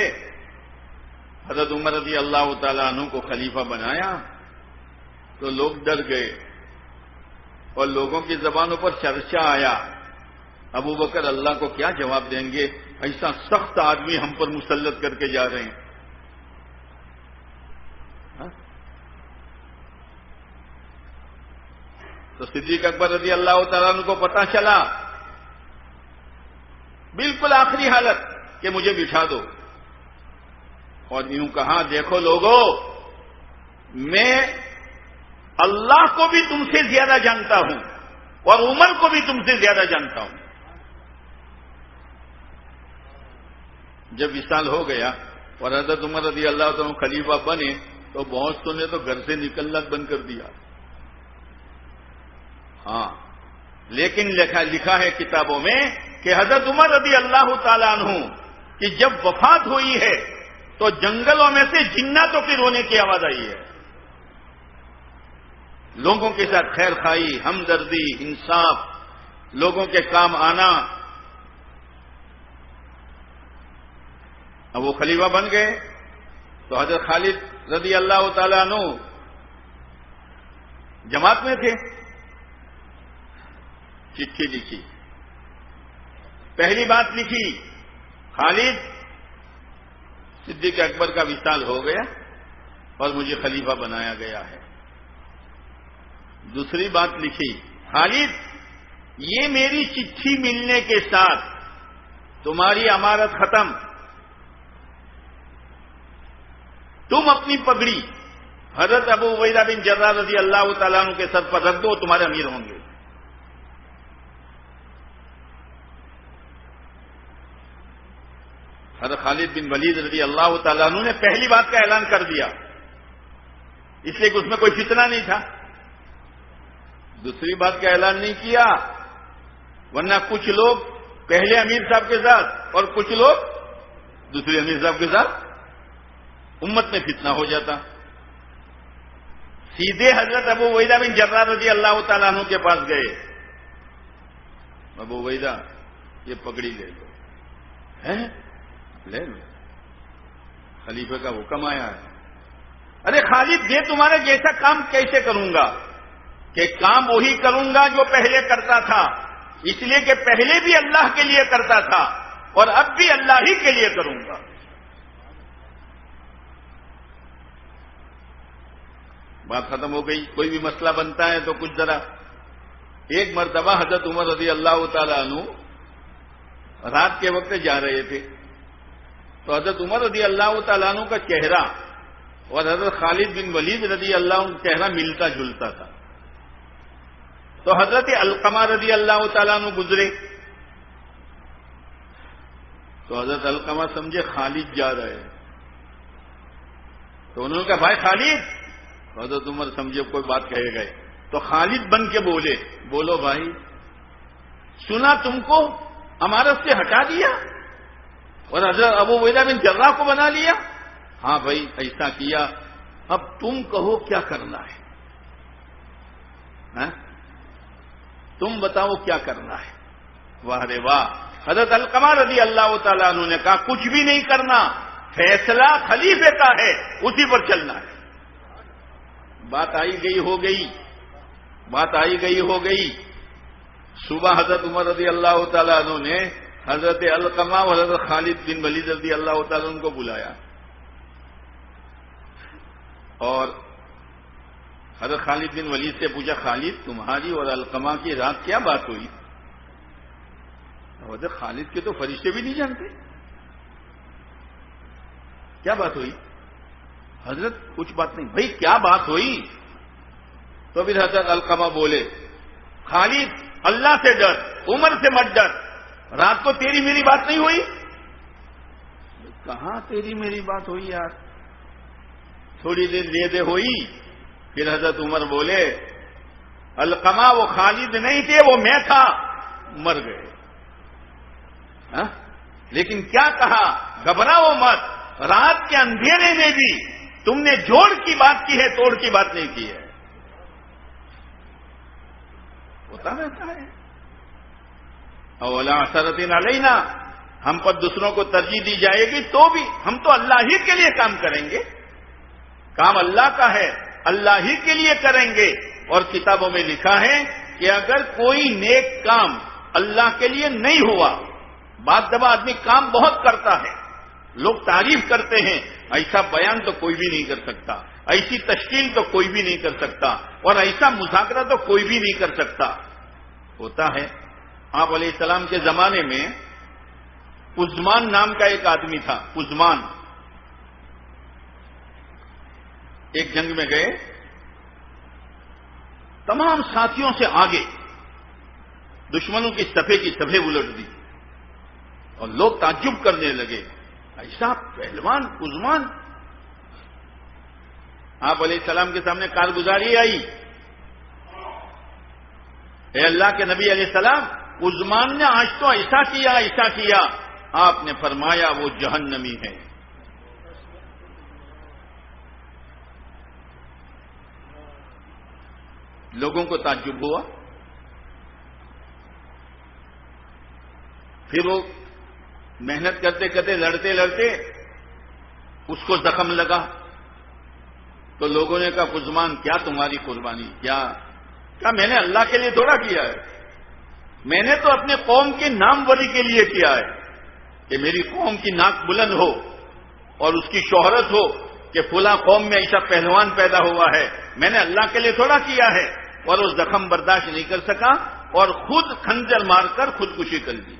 حضرت عمر رضی اللہ تعالیٰ عنہ کو خلیفہ بنایا تو لوگ ڈر گئے اور لوگوں کی زبانوں پر چرچا آیا ابو بکر اللہ کو کیا جواب دیں گے، ایسا سخت آدمی ہم پر مسلط کر کے جا رہے ہیں. تو صدیق اکبر رضی اللہ تعالیٰ عنہ کو پتا چلا بالکل آخری حالت کہ مجھے بٹھا دو. اور یوں کہا دیکھو لوگوں، میں اللہ کو بھی تم سے زیادہ جانتا ہوں اور عمر کو بھی تم سے زیادہ جانتا ہوں۔ جب وصال ہو گیا اور حضرت عمر رضی اللہ عنہ خلیفہ بنے تو بہت نے تو گھر سے نکلنا بند کر دیا۔ ہاں، لیکن لکھا ہے کتابوں میں کہ حضرت عمر رضی اللہ تعالیٰ عنہ کہ جب وفات ہوئی ہے تو جنگلوں میں سے جناتوں کے رونے کی آواز آئی ہے۔ لوگوں کے ساتھ خیر خائی، ہمدردی، انصاف، لوگوں کے کام آنا۔ اب وہ خلیفہ بن گئے تو حضرت خالد رضی اللہ تعالیٰ عنہ جماعت میں تھے۔ چٹھی لکھی، پہلی بات لکھی خالد صدیق اکبر کا وصال ہو گیا اور مجھے خلیفہ بنایا گیا ہے۔ دوسری بات لکھی خالد یہ میری چٹھی ملنے کے ساتھ تمہاری امارت ختم، تم اپنی پگڑی حضرت ابو عبیدہ بن جراح رضی اللہ تعالیٰ عنہ کے سر پر رکھ دو، تمہارے امیر ہوں گے۔ حضرت خالد بن ولید رضی اللہ تعالیٰ عنہ نے پہلی بات کا اعلان کر دیا، اس لیے کہ اس میں کوئی فتنہ نہیں تھا۔ دوسری بات کا اعلان نہیں کیا، ورنہ کچھ لوگ پہلے امیر صاحب کے ساتھ اور کچھ لوگ دوسرے امیر صاحب کے ساتھ، امت میں فتنہ ہو جاتا۔ سیدھے حضرت ابو عبیدہ بن جراح رضی اللہ تعالیٰ عنہ کے پاس گئے، ابو عبیدہ یہ پگڑی لے لو۔ ہے لے لو، خلیفہ کا حکم آیا ہے۔ ارے خالد یہ تمہارے جیسا کام کیسے کروں گا؟ کہ کام وہی کروں گا جو پہلے کرتا تھا، اس لیے کہ پہلے بھی اللہ کے لیے کرتا تھا اور اب بھی اللہ ہی کے لیے کروں گا۔ بات ختم ہو گئی۔ کوئی بھی مسئلہ بنتا ہے تو کچھ ذرا، ایک مرتبہ حضرت عمر رضی اللہ تعالیٰ عنہ رات کے وقت جا رہے تھے تو حضرت عمر رضی اللہ تعالیٰ عنہ کا چہرہ اور حضرت خالد بن ولید رضی اللہ عنہ کا چہرہ ملتا جلتا تھا، تو حضرت علقمہ رضی اللہ تعالیٰ عنہ گزرے تو حضرت علقمہ سمجھے خالد جا رہے ہیں، تو انہوں نے کہا بھائی خالد، تو حضرت عمر سمجھے کوئی بات کہے گئے تو خالد بن کے بولے، بولو بھائی، سنا تم کو امارت سے ہٹا دیا اور حضرت ابو عبیدہ بن جراح کو بنا لیا؟ ہاں بھائی ایسا کیا، اب تم کہو کیا کرنا ہے؟ تم بتاؤ کیا کرنا ہے؟ واہ رے واہ، حضرت علقمہ رضی اللہ تعالیٰ عنہ نے کہا کچھ بھی نہیں کرنا، فیصلہ خلیفے کا ہے، اسی پر چلنا ہے۔ بات آئی گئی ہو گئی، بات آئی گئی ہو گئی۔ صبح حضرت عمر رضی اللہ تعالیٰ عنہ نے حضرت علقمہ اور حضرت خالد بن ولید رضی اللہ تعالیٰ عنہ کو بلایا اور حضرت خالد بن ولید سے پوچھا خالد تمہاری اور علقمہ کی رات کیا بات ہوئی؟ حضرت خالد کے تو فرشتے بھی نہیں جانتے، کیا بات ہوئی؟ حضرت کچھ بات نہیں۔ بھائی کیا بات ہوئی؟ تو پھر حضرت علقمہ بولے خالد اللہ سے ڈر، عمر سے مت ڈر، رات کو تیری میری بات نہیں ہوئی؟ کہاں تیری میری بات ہوئی یار، تھوڑی دیر لے دے ہوئی۔ پھر حضرت عمر بولے علقمہ وہ خالد نہیں تھے، وہ میں تھا، مر گئے۔ لیکن کیا کہا؟ گھبراؤ مت، رات کے اندھیرے میں بھی تم نے جوڑ کی بات کی ہے، توڑ کی بات نہیں کی ہے۔ ہوتا رہتا ہے۔ اولا اثرتن علینا، ہم پر دوسروں کو ترجیح دی جائے گی تو بھی ہم تو اللہ ہی کے لیے کام کریں گے، کام اللہ کا ہے، اللہ ہی کے لیے کریں گے۔ اور کتابوں میں لکھا ہے کہ اگر کوئی نیک کام اللہ کے لیے نہیں ہوا، بعض دفعہ آدمی کام بہت کرتا ہے، لوگ تعریف کرتے ہیں، ایسا بیان تو کوئی بھی نہیں کر سکتا، ایسی تشکیل تو کوئی بھی نہیں کر سکتا، اور ایسا مذاکرہ تو کوئی بھی نہیں کر سکتا۔ ہوتا ہے۔ آپ علیہ السلام کے زمانے میں پزمان نام کا ایک آدمی تھا، پزمان، ایک جنگ میں گئے، تمام ساتھیوں سے آگے، دشمنوں کی صفحے الٹ دی اور لوگ تعجب کرنے لگے، ایسا پہلوان عثمان۔ آپ علیہ السلام کے سامنے کارگزاری آئی، اے اللہ کے نبی علیہ السلام، عثمان نے آج تو ایسا کیا، آپ نے فرمایا وہ جہنمی ہے۔ لوگوں کو تعجب ہوا، پھر وہ محنت کرتے کرتے لڑتے اس کو زخم لگا، تو لوگوں نے کہا عثمان کیا تمہاری قربانی، کیا میں نے اللہ کے لیے تھوڑا کیا ہے، میں نے تو اپنے قوم کی ناموری کے لیے کیا ہے کہ میری قوم کی ناک بلند ہو اور اس کی شہرت ہو کہ فلاں قوم میں ایسا پہلوان پیدا ہوا ہے، میں نے اللہ کے لیے تھوڑا کیا ہے۔ اور وہ زخم برداشت نہیں کر سکا اور خود خنجر مار کر خودکشی کر دی۔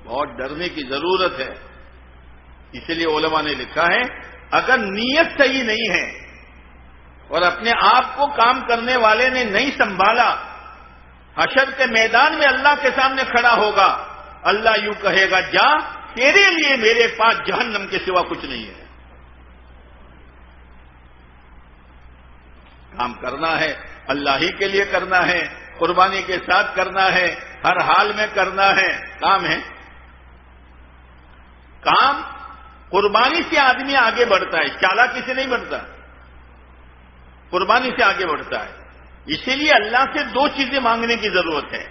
بہت ڈرنے کی ضرورت ہے، اس لیے علماء نے لکھا ہے اگر نیت صحیح نہیں ہے اور اپنے آپ کو کام کرنے والے نے نہیں سنبھالا، حشر کے میدان میں اللہ کے سامنے کھڑا ہوگا، اللہ یوں کہے گا جا، تیرے لیے میرے پاس جہنم کے سوا کچھ نہیں ہے۔ کام کرنا ہے اللہ ہی کے لیے کرنا ہے، قربانی کے ساتھ کرنا ہے، ہر حال میں کرنا ہے۔ کام ہے، کام قربانی سے آدمی آگے بڑھتا ہے، چالاکی سے نہیں بڑھتا، قربانی سے آگے بڑھتا ہے۔ اسی لیے اللہ سے دو چیزیں مانگنے کی ضرورت ہے،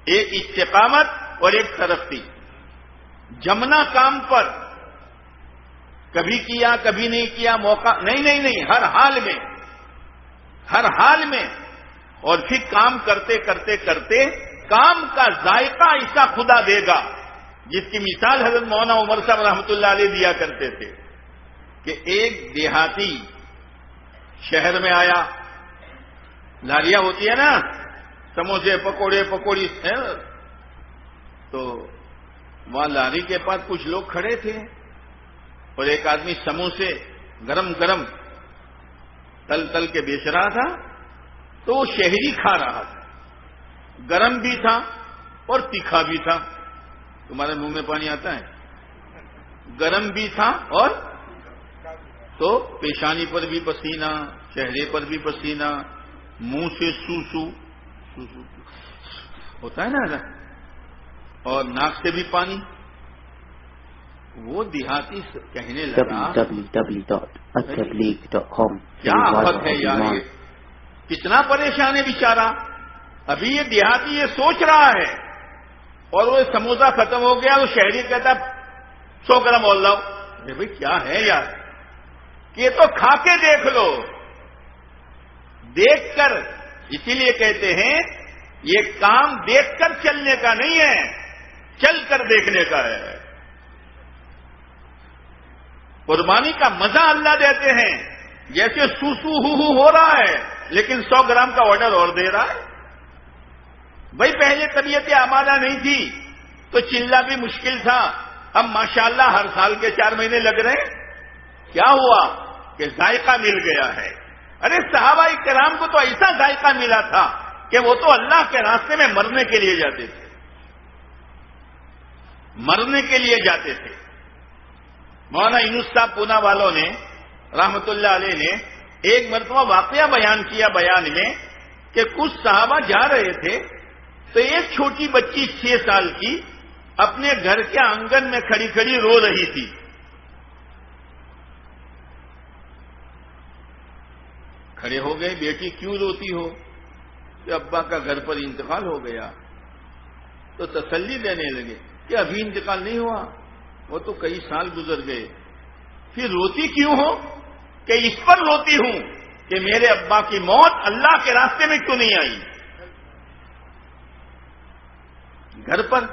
ایک استقامت اور ایک ترقی۔ جمنا کام پر کبھی کیا کبھی نہیں کیا، موقع نہیں، ہر حال میں، اور پھر کام کرتے کام کا ذائقہ ایسا خدا دے گا جس کی مثال حضرت مولانا عمر صاحب رحمۃ اللہ علیہ دیا کرتے تھے کہ ایک دیہاتی شہر میں آیا، لاریاں ہوتی ہے نا، سموسے پکوڑی تو وہاں لاری کے پاس کچھ لوگ کھڑے تھے اور ایک آدمی سموسے گرم تل کے بیچ رہا تھا، تو وہ شہری کھا رہا تھا، گرم بھی تھا اور تیکھا بھی تھا۔ تمہارے منہ میں پانی آتا ہے؟ گرم بھی تھا اور تو پیشانی پر بھی پسینہ، چہرے پر بھی پسینہ، منہ سے سو ہوتا ہے نا، اور ناک سے بھی پانی۔ وہ دیہاتی کہنے لگا www.attableek.com کیا آفت ہے یار، یہ کتنا پریشان ہے بیچارہ۔ ابھی یہ دیہاتی یہ سوچ رہا ہے اور وہ سموسہ ختم ہو گیا، وہ شہری کہتا 100 گرم اور لاؤ۔ بھائی کیا ہے یار، کہ یہ تو کھا کے دیکھ لو، دیکھ کر۔ اسی لیے کہتے ہیں یہ کام دیکھ کر چلنے کا نہیں ہے، چل کر دیکھنے کا ہے۔ قربانی کا مزہ اللہ دیتے ہیں، جیسے سو ہو رہا ہے لیکن 100 گرام کا آرڈر اور دے رہا ہے۔ بھائی پہلے طبیعت آمادہ نہیں تھی تو چلنا بھی مشکل تھا، اب ماشاءاللہ ہر سال کے 4 مہینے لگ رہے ہیں۔ کیا ہوا کہ ذائقہ مل گیا ہے۔ ارے صحابہ کرام کو تو ایسا ذائقہ ملا تھا کہ وہ تو اللہ کے راستے میں مرنے کے لیے جاتے تھے، مولانا یونس صاحب پونا والوں نے رحمت اللہ علیہ نے ایک مرتبہ واقعہ بیان کیا بیان میں کہ کچھ صحابہ جا رہے تھے تو ایک چھوٹی بچی 6 سال کی اپنے گھر کے آنگن میں کھڑی رو رہی تھی۔ کھڑے ہو گئے، بیٹی کیوں روتی ہو؟ کہ ابا کا گھر پر انتقال ہو گیا۔ تو تسلی دینے لگے کہ ابھی انتقال نہیں ہوا، وہ تو کئی سال گزر گئے۔ پھر روتی کیوں ہو؟ کہ اس پر روتی ہوں کہ میرے ابا کی موت اللہ کے راستے میں کیوں نہیں آئی۔ گھر پر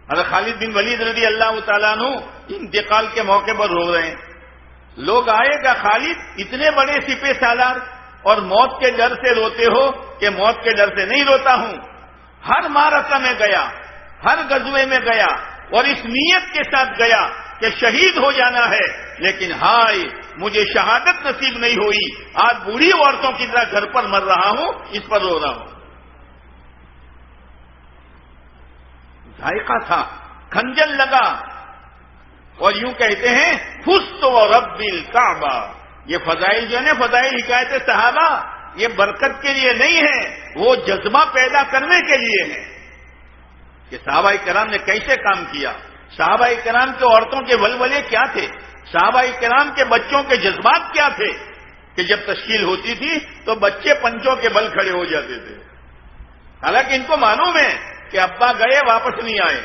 حضرت خالد بن ولید رضی اللہ تعالیٰ عنہ انتقال کے موقع پر رو رہے ہیں۔ لوگ آئے گا خالد اتنے بڑے سپہ سالار اور موت کے ڈر سے روتے ہو؟ کہ موت کے ڈر سے نہیں روتا ہوں، ہر معرکہ میں گیا، ہر غزوے میں گیا اور اس نیت کے ساتھ گیا کہ شہید ہو جانا ہے، لیکن ہائے مجھے شہادت نصیب نہیں ہوئی، آج بوڑھی عورتوں کی طرح گھر پر مر رہا ہوں، اس پر رو رہا ہوں۔ ذائقہ تھا، کھنجر لگا، اور یوں کہتے ہیں فزت ورب الکعبہ۔ یہ فضائل جو ہے نا، فضائل حکایت صحابہ، یہ برکت کے لیے نہیں ہے، وہ جذبہ پیدا کرنے کے لیے ہے کہ صحابہ کرام نے کیسے کام کیا، صحابہ کرام کے عورتوں کے ولولے کیا تھے، صحابہ کرام کے بچوں کے جذبات کیا تھے، کہ جب تشکیل ہوتی تھی تو بچے پنچوں کے بل کھڑے ہو جاتے تھے، حالانکہ ان کو معلوم ہے کہ ابا گئے واپس نہیں آئے،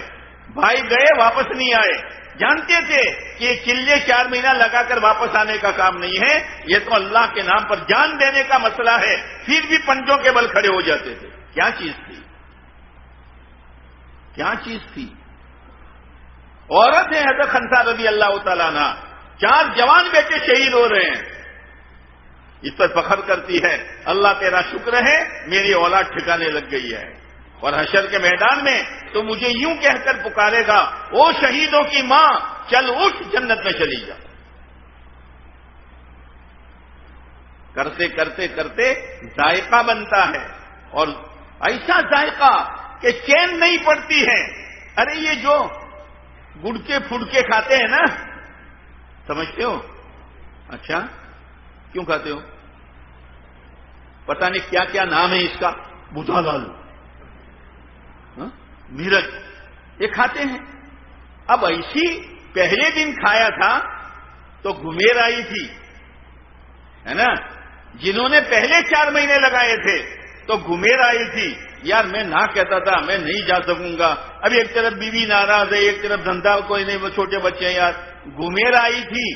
بھائی گئے واپس نہیں آئے، جانتے تھے کہ یہ چلے 4 مہینہ لگا کر واپس آنے کا کام نہیں ہے، یہ تو اللہ کے نام پر جان دینے کا مسئلہ ہے، پھر بھی پنجوں کے بل کھڑے ہو جاتے تھے۔ کیا چیز تھی، کیا چیز تھی؟ عورت ہے حضرت خنسا رضی اللہ تعالیٰ عنہ، 4 جوان بیٹے شہید ہو رہے ہیں، اس پر فخر کرتی ہے، اللہ تیرا شکر ہے میری اولاد ٹھکانے لگ گئی ہے، اور حشر کے میدان میں تو مجھے یوں کہہ کر پکارے گا، او شہیدوں کی ماں چل اٹھ جنت میں چلی جا۔ کرتے کرتے کرتے ذائقہ بنتا ہے، اور ایسا ذائقہ کہ چین نہیں پڑتی ہے۔ ارے یہ جو گڑکے پھڑکے کھاتے ہیں نا، سمجھتے ہو؟ اچھا کیوں کھاتے ہو؟ پتہ نہیں کیا کیا نام ہے اس کا، بوجھا لال، میرج، یہ کھاتے ہیں۔ اب ایسی پہلے دن کھایا تھا تو گھمیر آئی تھی، ہے نا، جنہوں نے پہلے 4 مہینے لگائے تھے تو گھمیر آئی تھی، یار میں نہ کہتا تھا میں نہیں جا سکوں گا، اب ایک طرف بیوی ناراض ہے، ایک طرف دھندا کوئی نہیں، وہ چھوٹے بچے ہیں، یار گھمیر آئی تھی،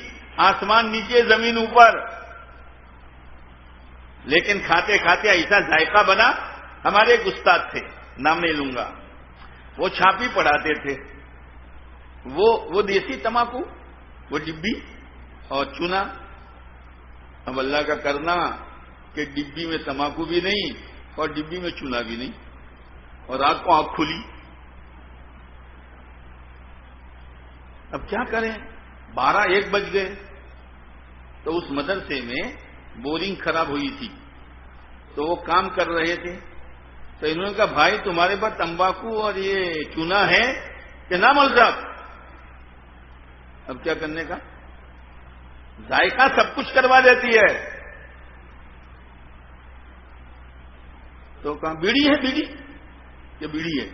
آسمان نیچے زمین اوپر، لیکن کھاتے کھاتے ایسا ذائقہ بنا۔ ہمارے ایک استاد تھے، نام نہیں لوں گا، وہ چھاپی پڑھاتے تھے، وہ دیسی تمباکو، وہ ڈبی اور چونا۔ اب اللہ کا کرنا کہ ڈبی میں تمباکو بھی نہیں اور ڈبی میں چونا بھی نہیں، اور رات کو آنکھ کھلی۔ اب کیا کریں، 12-1 بج گئے، تو اس مدرسے میں بورنگ خراب ہوئی تھی، تو وہ کام کر رہے تھے، تو انہوں نے کہا بھائی تمہارے پاس تمباکو اور یہ چونا ہے کہ نہ مول صاحب؟ اب کیا کرنے کا، ذائقہ سب کچھ کروا دیتی ہے۔ تو کہا بیڑی ہے، بیڑی کہ بیڑی ہے،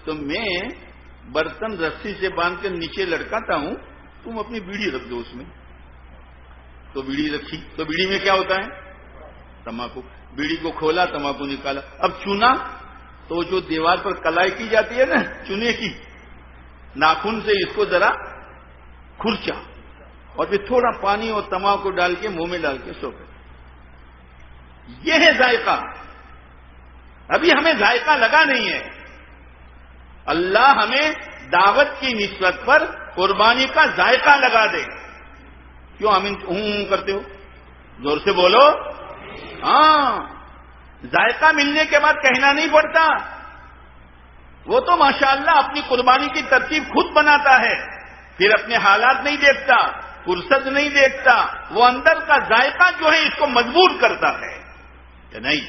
تو میں برتن رسی سے باندھ کر نیچے لٹکاتا ہوں، تم اپنی بیڑی رکھ دو اس میں۔ تو بیڑی رکھی، تو بیڑی میں کیا ہوتا ہے، تمباکو۔ بیڑی کو کھولا، تمباکو نکالا۔ اب چونا تو جو دیوار پر کلائی کی جاتی ہے نا چونے کی، ناخن سے اس کو ذرا کھرچا، اور پھر تھوڑا پانی اور تمباکو ڈال کے منہ میں ڈال کے سو گئے۔ یہ ہے ذائقہ۔ ابھی ہمیں ذائقہ لگا نہیں ہے، اللہ ہمیں دعوت کی نسبت پر قربانی کا ذائقہ لگا دے۔ کیوں آمین کرتے ہو؟ زور سے بولو۔ ہاں، ذائقہ ملنے کے بعد کہنا نہیں پڑتا، وہ تو ماشاءاللہ اپنی قربانی کی ترتیب خود بناتا ہے، پھر اپنے حالات نہیں دیکھتا، فرصت نہیں دیکھتا، وہ اندر کا ذائقہ جو ہے اس کو مجبور کرتا ہے کہ نہیں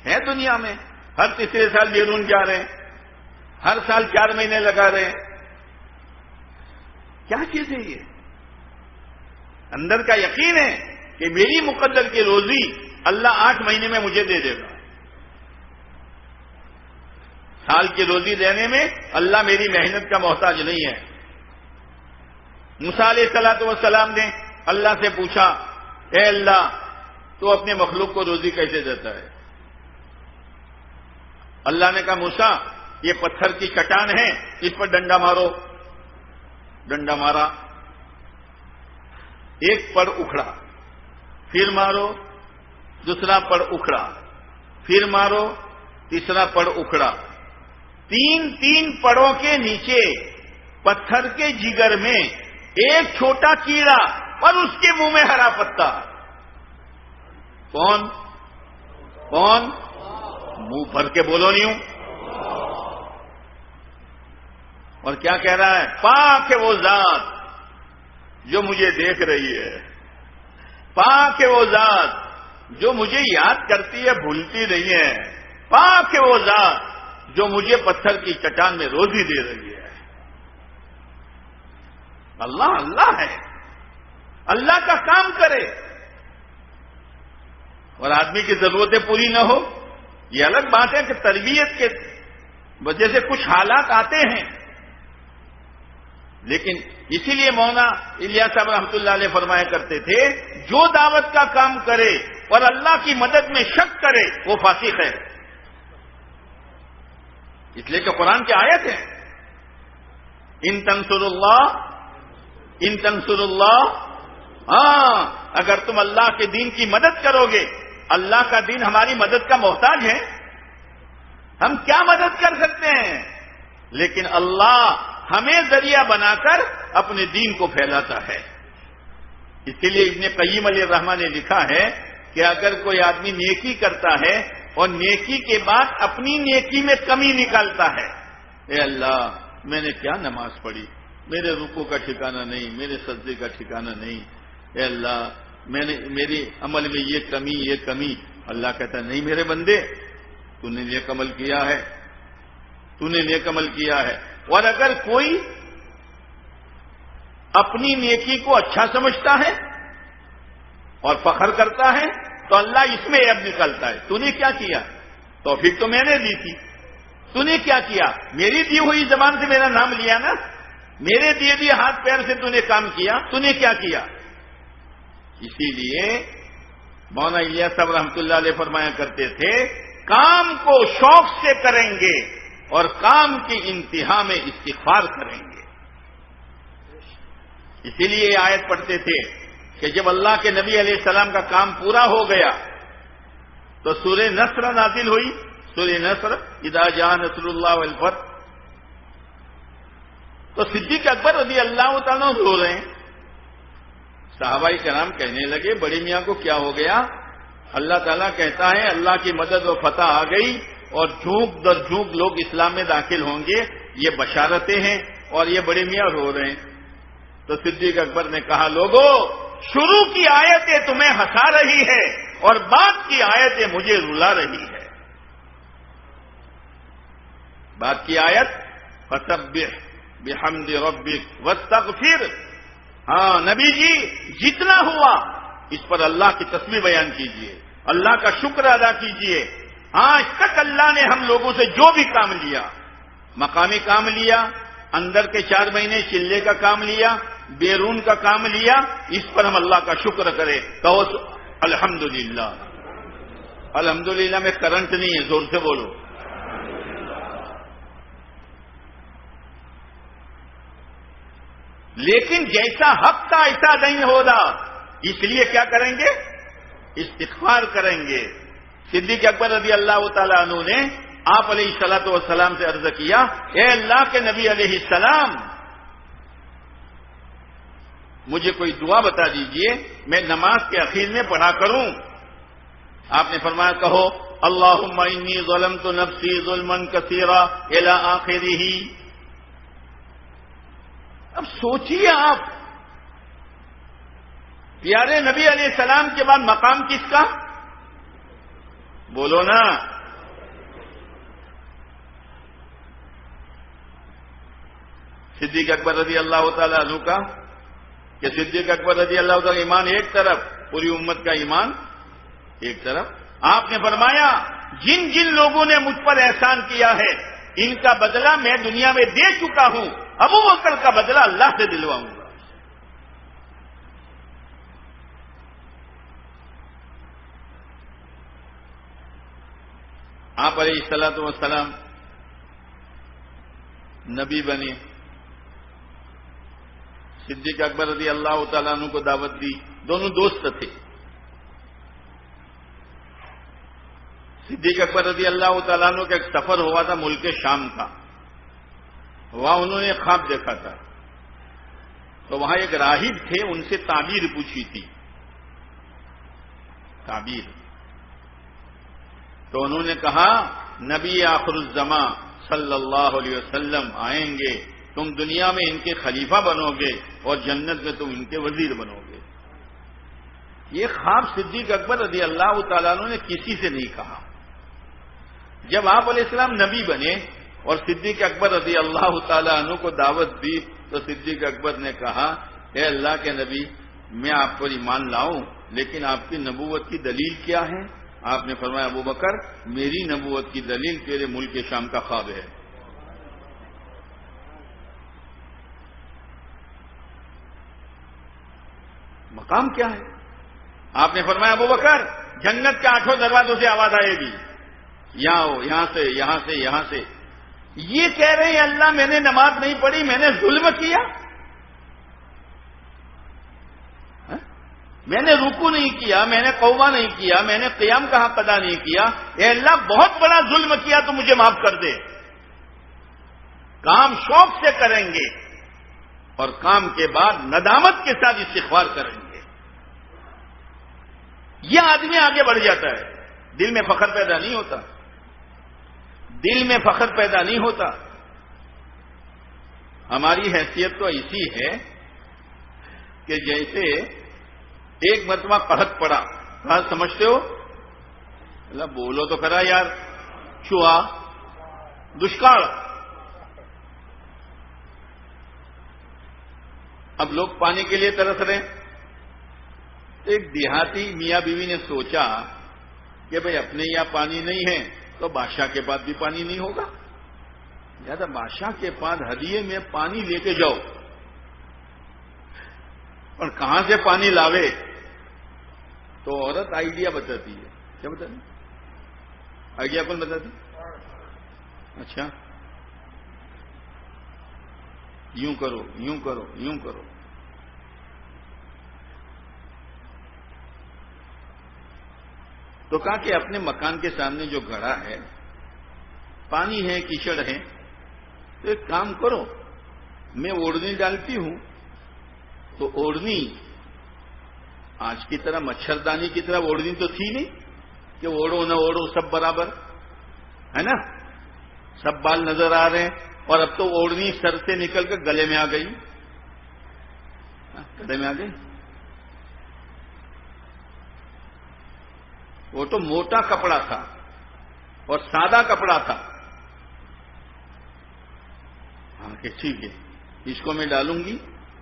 ہے۔ دنیا میں ہر 3 سال بیرون جا رہے ہیں، ہر سال 4 مہینے لگا رہے ہیں، کیا چیز ہے یہ؟ اندر کا یقین ہے کہ میری مقدر کی روزی اللہ 8 مہینے میں مجھے دے دے گا، سال کی روزی دینے میں اللہ میری محنت کا محتاج نہیں ہے۔ موسیٰ علیہ السلام نے اللہ سے پوچھا، اے اللہ تو اپنے مخلوق کو روزی کیسے دیتا ہے؟ اللہ نے کہا موسیٰ یہ پتھر کی چٹان ہے، اس پر ڈنڈا مارو۔ ڈنڈا مارا، ایک پڑ اکھڑا، پھر مارو، دوسرا پڑ اکھڑا، پھر مارو، تیسرا پڑ اکھڑا۔ 3 پڑوں کے نیچے پتھر کے جگر میں ایک چھوٹا کیڑا اور اس کے منہ میں ہرا پتا۔ کون؟ منہ بھر کے بولو نہیں ہوں۔ اور کیا کہہ رہا ہے؟ پاک ہے وہ ذات جو مجھے دیکھ رہی ہے، پاک ہے وہ ذات جو مجھے یاد کرتی ہے بھولتی نہیں ہے، پاک ہے وہ ذات جو مجھے پتھر کی چٹان میں روزی دے رہی ہے۔ اللہ اللہ ہے، اللہ کا کام کرے اور آدمی کی ضرورتیں پوری نہ ہو، یہ الگ بات ہے کہ تربیت کے وجہ سے کچھ حالات آتے ہیں، لیکن اسی لیے مولانا الیاس صاحب رحمۃ اللہ علیہ فرمایا کرتے تھے، جو دعوت کا کام کرے اور اللہ کی مدد میں شک کرے وہ فاسق ہے، اس لیے کہ قرآن کی آیت ہے، ان تنصر اللہ، اگر تم اللہ کے دین کی مدد کرو گے، اللہ کا دین ہماری مدد کا محتاج ہے، ہم کیا مدد کر سکتے ہیں، لیکن اللہ ہمیں ذریعہ بنا کر اپنے دین کو پھیلاتا ہے۔ اسی لیے ابن قیم علیہ الرحمہ نے لکھا ہے کہ اگر کوئی آدمی نیکی کرتا ہے اور نیکی کے بعد اپنی نیکی میں کمی نکالتا ہے، اے اللہ میں نے کیا نماز پڑھی، میرے رکوع کا ٹھکانہ نہیں، میرے سجدے کا ٹھکانہ نہیں، اے اللہ میری عمل میں یہ کمی، اللہ کہتا ہے نہیں میرے بندے، تو نے نیک عمل کیا ہے، اور اگر کوئی اپنی نیکی کو اچھا سمجھتا ہے اور فخر کرتا ہے تو اللہ اس میں عیب نکلتا ہے، تو نے کیا کیا، توفیق تو میں نے دی تھی، تو نے کیا کیا، میری دی ہوئی زبان سے میرا نام لیا نا، میرے دیے ہاتھ پیر سے تو نے کام کیا، تو نے کیا کیا۔ اسی لیے مولانا الیاس صاحب رحمۃ اللہ علیہ فرمایا کرتے تھے، کام کو شوق سے کریں گے اور کام کی انتہا میں استغفار کریں گے۔ اسی لیے یہ آیت پڑھتے تھے کہ جب اللہ کے نبی علیہ السلام کا کام پورا ہو گیا تو سورہ نصر نازل ہوئی، سورہ نصر اذا جاء نصر اللہ والفتح، تو صدیق اکبر رضی اللہ تعالیٰ رو رہے ہیں، صحابہ کرام کہنے لگے بڑے میاں کو کیا ہو گیا، اللہ تعالیٰ کہتا ہے اللہ کی مدد و فتح آ گئی اور جھونک در جھونک لوگ اسلام میں داخل ہوں گے، یہ بشارتیں ہیں اور یہ بڑے میاں رو رہے ہیں۔ تو صدیق اکبر نے کہا لوگو شروع کی آیتیں تمہیں ہنسا رہی ہے اور بعد کی آیتیں مجھے رلا رہی ہے۔ بعد کی آیت فسبح بحمد ربک واستغفر، ہاں نبی جی جتنا ہوا اس پر اللہ کی تسبیح بیان کیجئے، اللہ کا شکر ادا کیجئے۔ آج تک اللہ نے ہم لوگوں سے جو بھی کام لیا، مقامی کام لیا، اندر کے 4 مہینے چلے کا کام لیا، بیرون کا کام لیا، اس پر ہم اللہ کا شکر کریں، کہو الحمدللہ۔ الحمدللہ میں کرنٹ نہیں ہے، زور سے بولو۔ لیکن جیسا حق تھا ایسا نہیں ہوگا، اس لیے کیا کریں گے، استغفار کریں گے۔ صدیق اکبر رضی اللہ تعالیٰ عنہ نے آپ علیہ الصلوۃ والسلام سے عرض کیا، اے اللہ کے نبی علیہ السلام مجھے کوئی دعا بتا دیجئے میں نماز کے اخیر میں پڑھا کروں۔ آپ نے فرمایا کہو اللہم انی ظلمت نفسی ظلما کثیرا الی آخرہ۔ اب سوچئے آپ، پیارے نبی علیہ السلام کے بعد مقام کس کا، بولو نا۔ صدیق اکبر رضی اللہ تعالی عنہ کا، کہ صدیق اکبر رضی اللہ تعالی ایمان ایک طرف، پوری امت کا ایمان ایک طرف۔ آپ نے فرمایا جن جن لوگوں نے مجھ پر احسان کیا ہے ان کا بدلہ میں دنیا میں دے چکا ہوں، ابو بکر کا بدلہ اللہ سے دلواؤں گا۔ آپ علیہ الصلوۃ والسلام نبی بنے، صدیق اکبر رضی اللہ تعالیٰ عنہ کو دعوت دی، دونوں دوست تھے۔ صدیق اکبر رضی اللہ تعالیٰ عنہ کا ایک سفر ہوا تھا ملک شام کا، وہاں انہوں نے خواب دیکھا تھا، تو وہاں ایک راہب تھے، ان سے تعبیر پوچھی تھی، تعبیر۔ تو انہوں نے کہا نبی آخر الزمان صلی اللہ علیہ وسلم آئیں گے، تم دنیا میں ان کے خلیفہ بنو گے اور جنت میں تم ان کے وزیر بنو گے۔ یہ خواب صدیق اکبر رضی اللہ تعالیٰ عنہ نے کسی سے نہیں کہا. جب آپ علیہ السلام نبی بنے اور صدیق اکبر رضی اللہ تعالیٰ عنہ کو دعوت دی تو صدیق اکبر نے کہا اے اللہ کے نبی میں آپ پر ایمان لاؤں لیکن آپ کی نبوت کی دلیل کیا ہے؟ آپ نے فرمایا ابو بکر میری نبوت کی دلیل تیرے ملک شام کا خواب ہے. مقام کیا ہے؟ آپ نے فرمایا ابو بکر جنت کے 8 دروازوں سے آواز آئے گی یہاں سے یہاں سے یہاں سے. یہ کہہ رہے ہیں اللہ میں نے نماز نہیں پڑھی میں نے ظلم کیا, میں نے رکوع نہیں کیا, میں نے قوما نہیں کیا, میں نے قیام کا حق ادا نہیں کیا, اے اللہ بہت بڑا ظلم کیا تو مجھے معاف کر دے. کام شوق سے کریں گے اور کام کے بعد ندامت کے ساتھ استغفار کریں گے. یہ آدمی آگے بڑھ جاتا ہے, دل میں فخر پیدا نہیں ہوتا, دل میں فخر پیدا نہیں ہوتا. ہماری حیثیت تو ایسی ہے کہ جیسے ایک مرتبہ قحط پڑا, قحط سمجھتے ہو؟ اللہ بولو تو کرا یار, چوہا, دشکاڑ. اب لوگ پانی کے لیے ترس رہے ہیں. ایک دیہاتی میاں بیوی نے سوچا کہ بھئی اپنے یہاں پانی نہیں ہے تو بادشاہ کے پاس بھی پانی نہیں ہوگا, لہذا بادشاہ کے پاس ہدیے میں پانی لے کے جاؤ. اور کہاں سے پانی لاوے تو عورت آئیڈیا بتاتی ہے. کیا بتاتی؟ آئیڈیا کون بتاتی؟ اچھا یوں کرو یوں کرو یوں کرو. تو کہا کہ اپنے مکان کے سامنے جو گڑھا ہے, پانی ہے, کیچڑ ہے, تو ایک کام کرو, میں اوڑھنی ڈالتی ہوں تو اوڑھنی آج کی طرح مچھردانی کی طرح اوڑھنی تو تھی نہیں کہ اوڑھو نہ اوڑھو سب برابر ہے نا, سب بال نظر آ رہے ہیں. اور اب تو اوڑھنی سر سے نکل کر گلے میں آ گئی, گلے میں آ گئی. وہ تو موٹا کپڑا تھا اور سادہ کپڑا تھا. ہاں کہ ٹھیک ہے اس کو میں ڈالوں گی,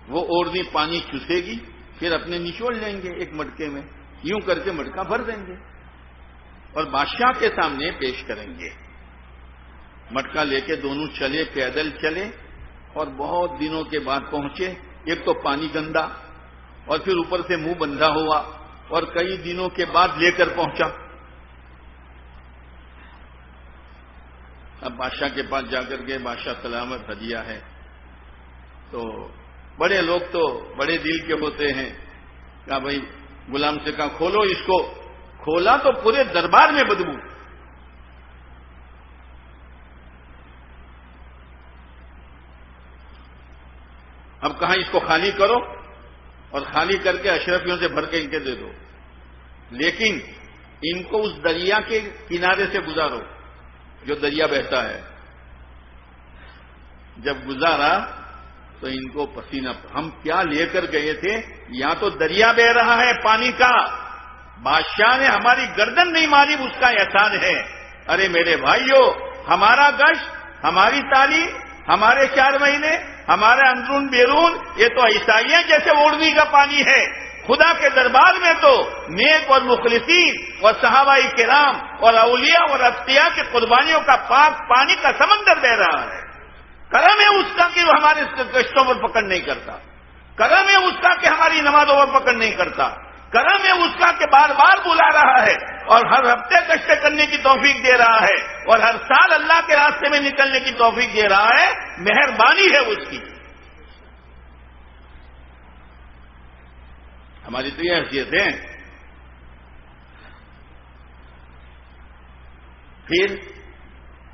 وہ اوڑھنی پانی چوسے گی, پھر اپنے نچوڑ لیں گے ایک مٹکے میں, یوں کر کے مٹکا بھر دیں گے اور بادشاہ کے سامنے پیش کریں گے. مٹکا لے کے دونوں چلے, پیدل چلے اور بہت دنوں کے بعد پہنچے. ایک تو پانی گندا اور پھر اوپر سے منہ بندھا ہوا اور کئی دنوں کے بعد لے کر پہنچا. اب بادشاہ کے پاس جا کر کے بادشاہ سلامت ہدیہ ہے. تو بڑے لوگ تو بڑے دل کے ہوتے ہیں, کہا بھائی غلام سے کہا کھولو اس کو. کھولا تو پورے دربار میں بدبو. اب کہاں اس کو خالی کرو اور خالی کر کے اشرفیوں سے بھر کے ان کے دے دو, لیکن ان کو اس دریا کے کنارے سے گزارو جو دریا بہتا ہے. جب گزارا تو ان کو پسینہ, ہم کیا لے کر گئے تھے, یہاں تو دریا بہ رہا ہے پانی کا, بادشاہ نے ہماری گردن نہیں ماری اس کا احسان ہے. ارے میرے بھائیو, ہمارا گشت, ہماری تعلیم, ہمارے 4 مہینے, ہمارے اندرون بیرون, یہ تو ایسا ہی ہے جیسے اوڑھنی کا پانی ہے. خدا کے دربار میں تو نیک اور مخلصین اور صحابہ کرام اور اولیاء اور اتقیاء کی قربانیوں کا پاک پانی کا سمندر بہ رہا ہے. کرم ہے اس کا کہ وہ ہمارے کشتوں پر پکڑ نہیں کرتا, کرم ہے اس کا کہ ہماری نمازوں پر پکڑ نہیں کرتا, کرم ہے اس کا کہ بار بار بلا رہا ہے اور ہر ہفتے کشتیں کرنے کی توفیق دے رہا ہے اور ہر سال اللہ کے راستے میں نکلنے کی توفیق دے رہا ہے. مہربانی ہے اس کی. ہماری تو یہ حیثیت ہے. پھر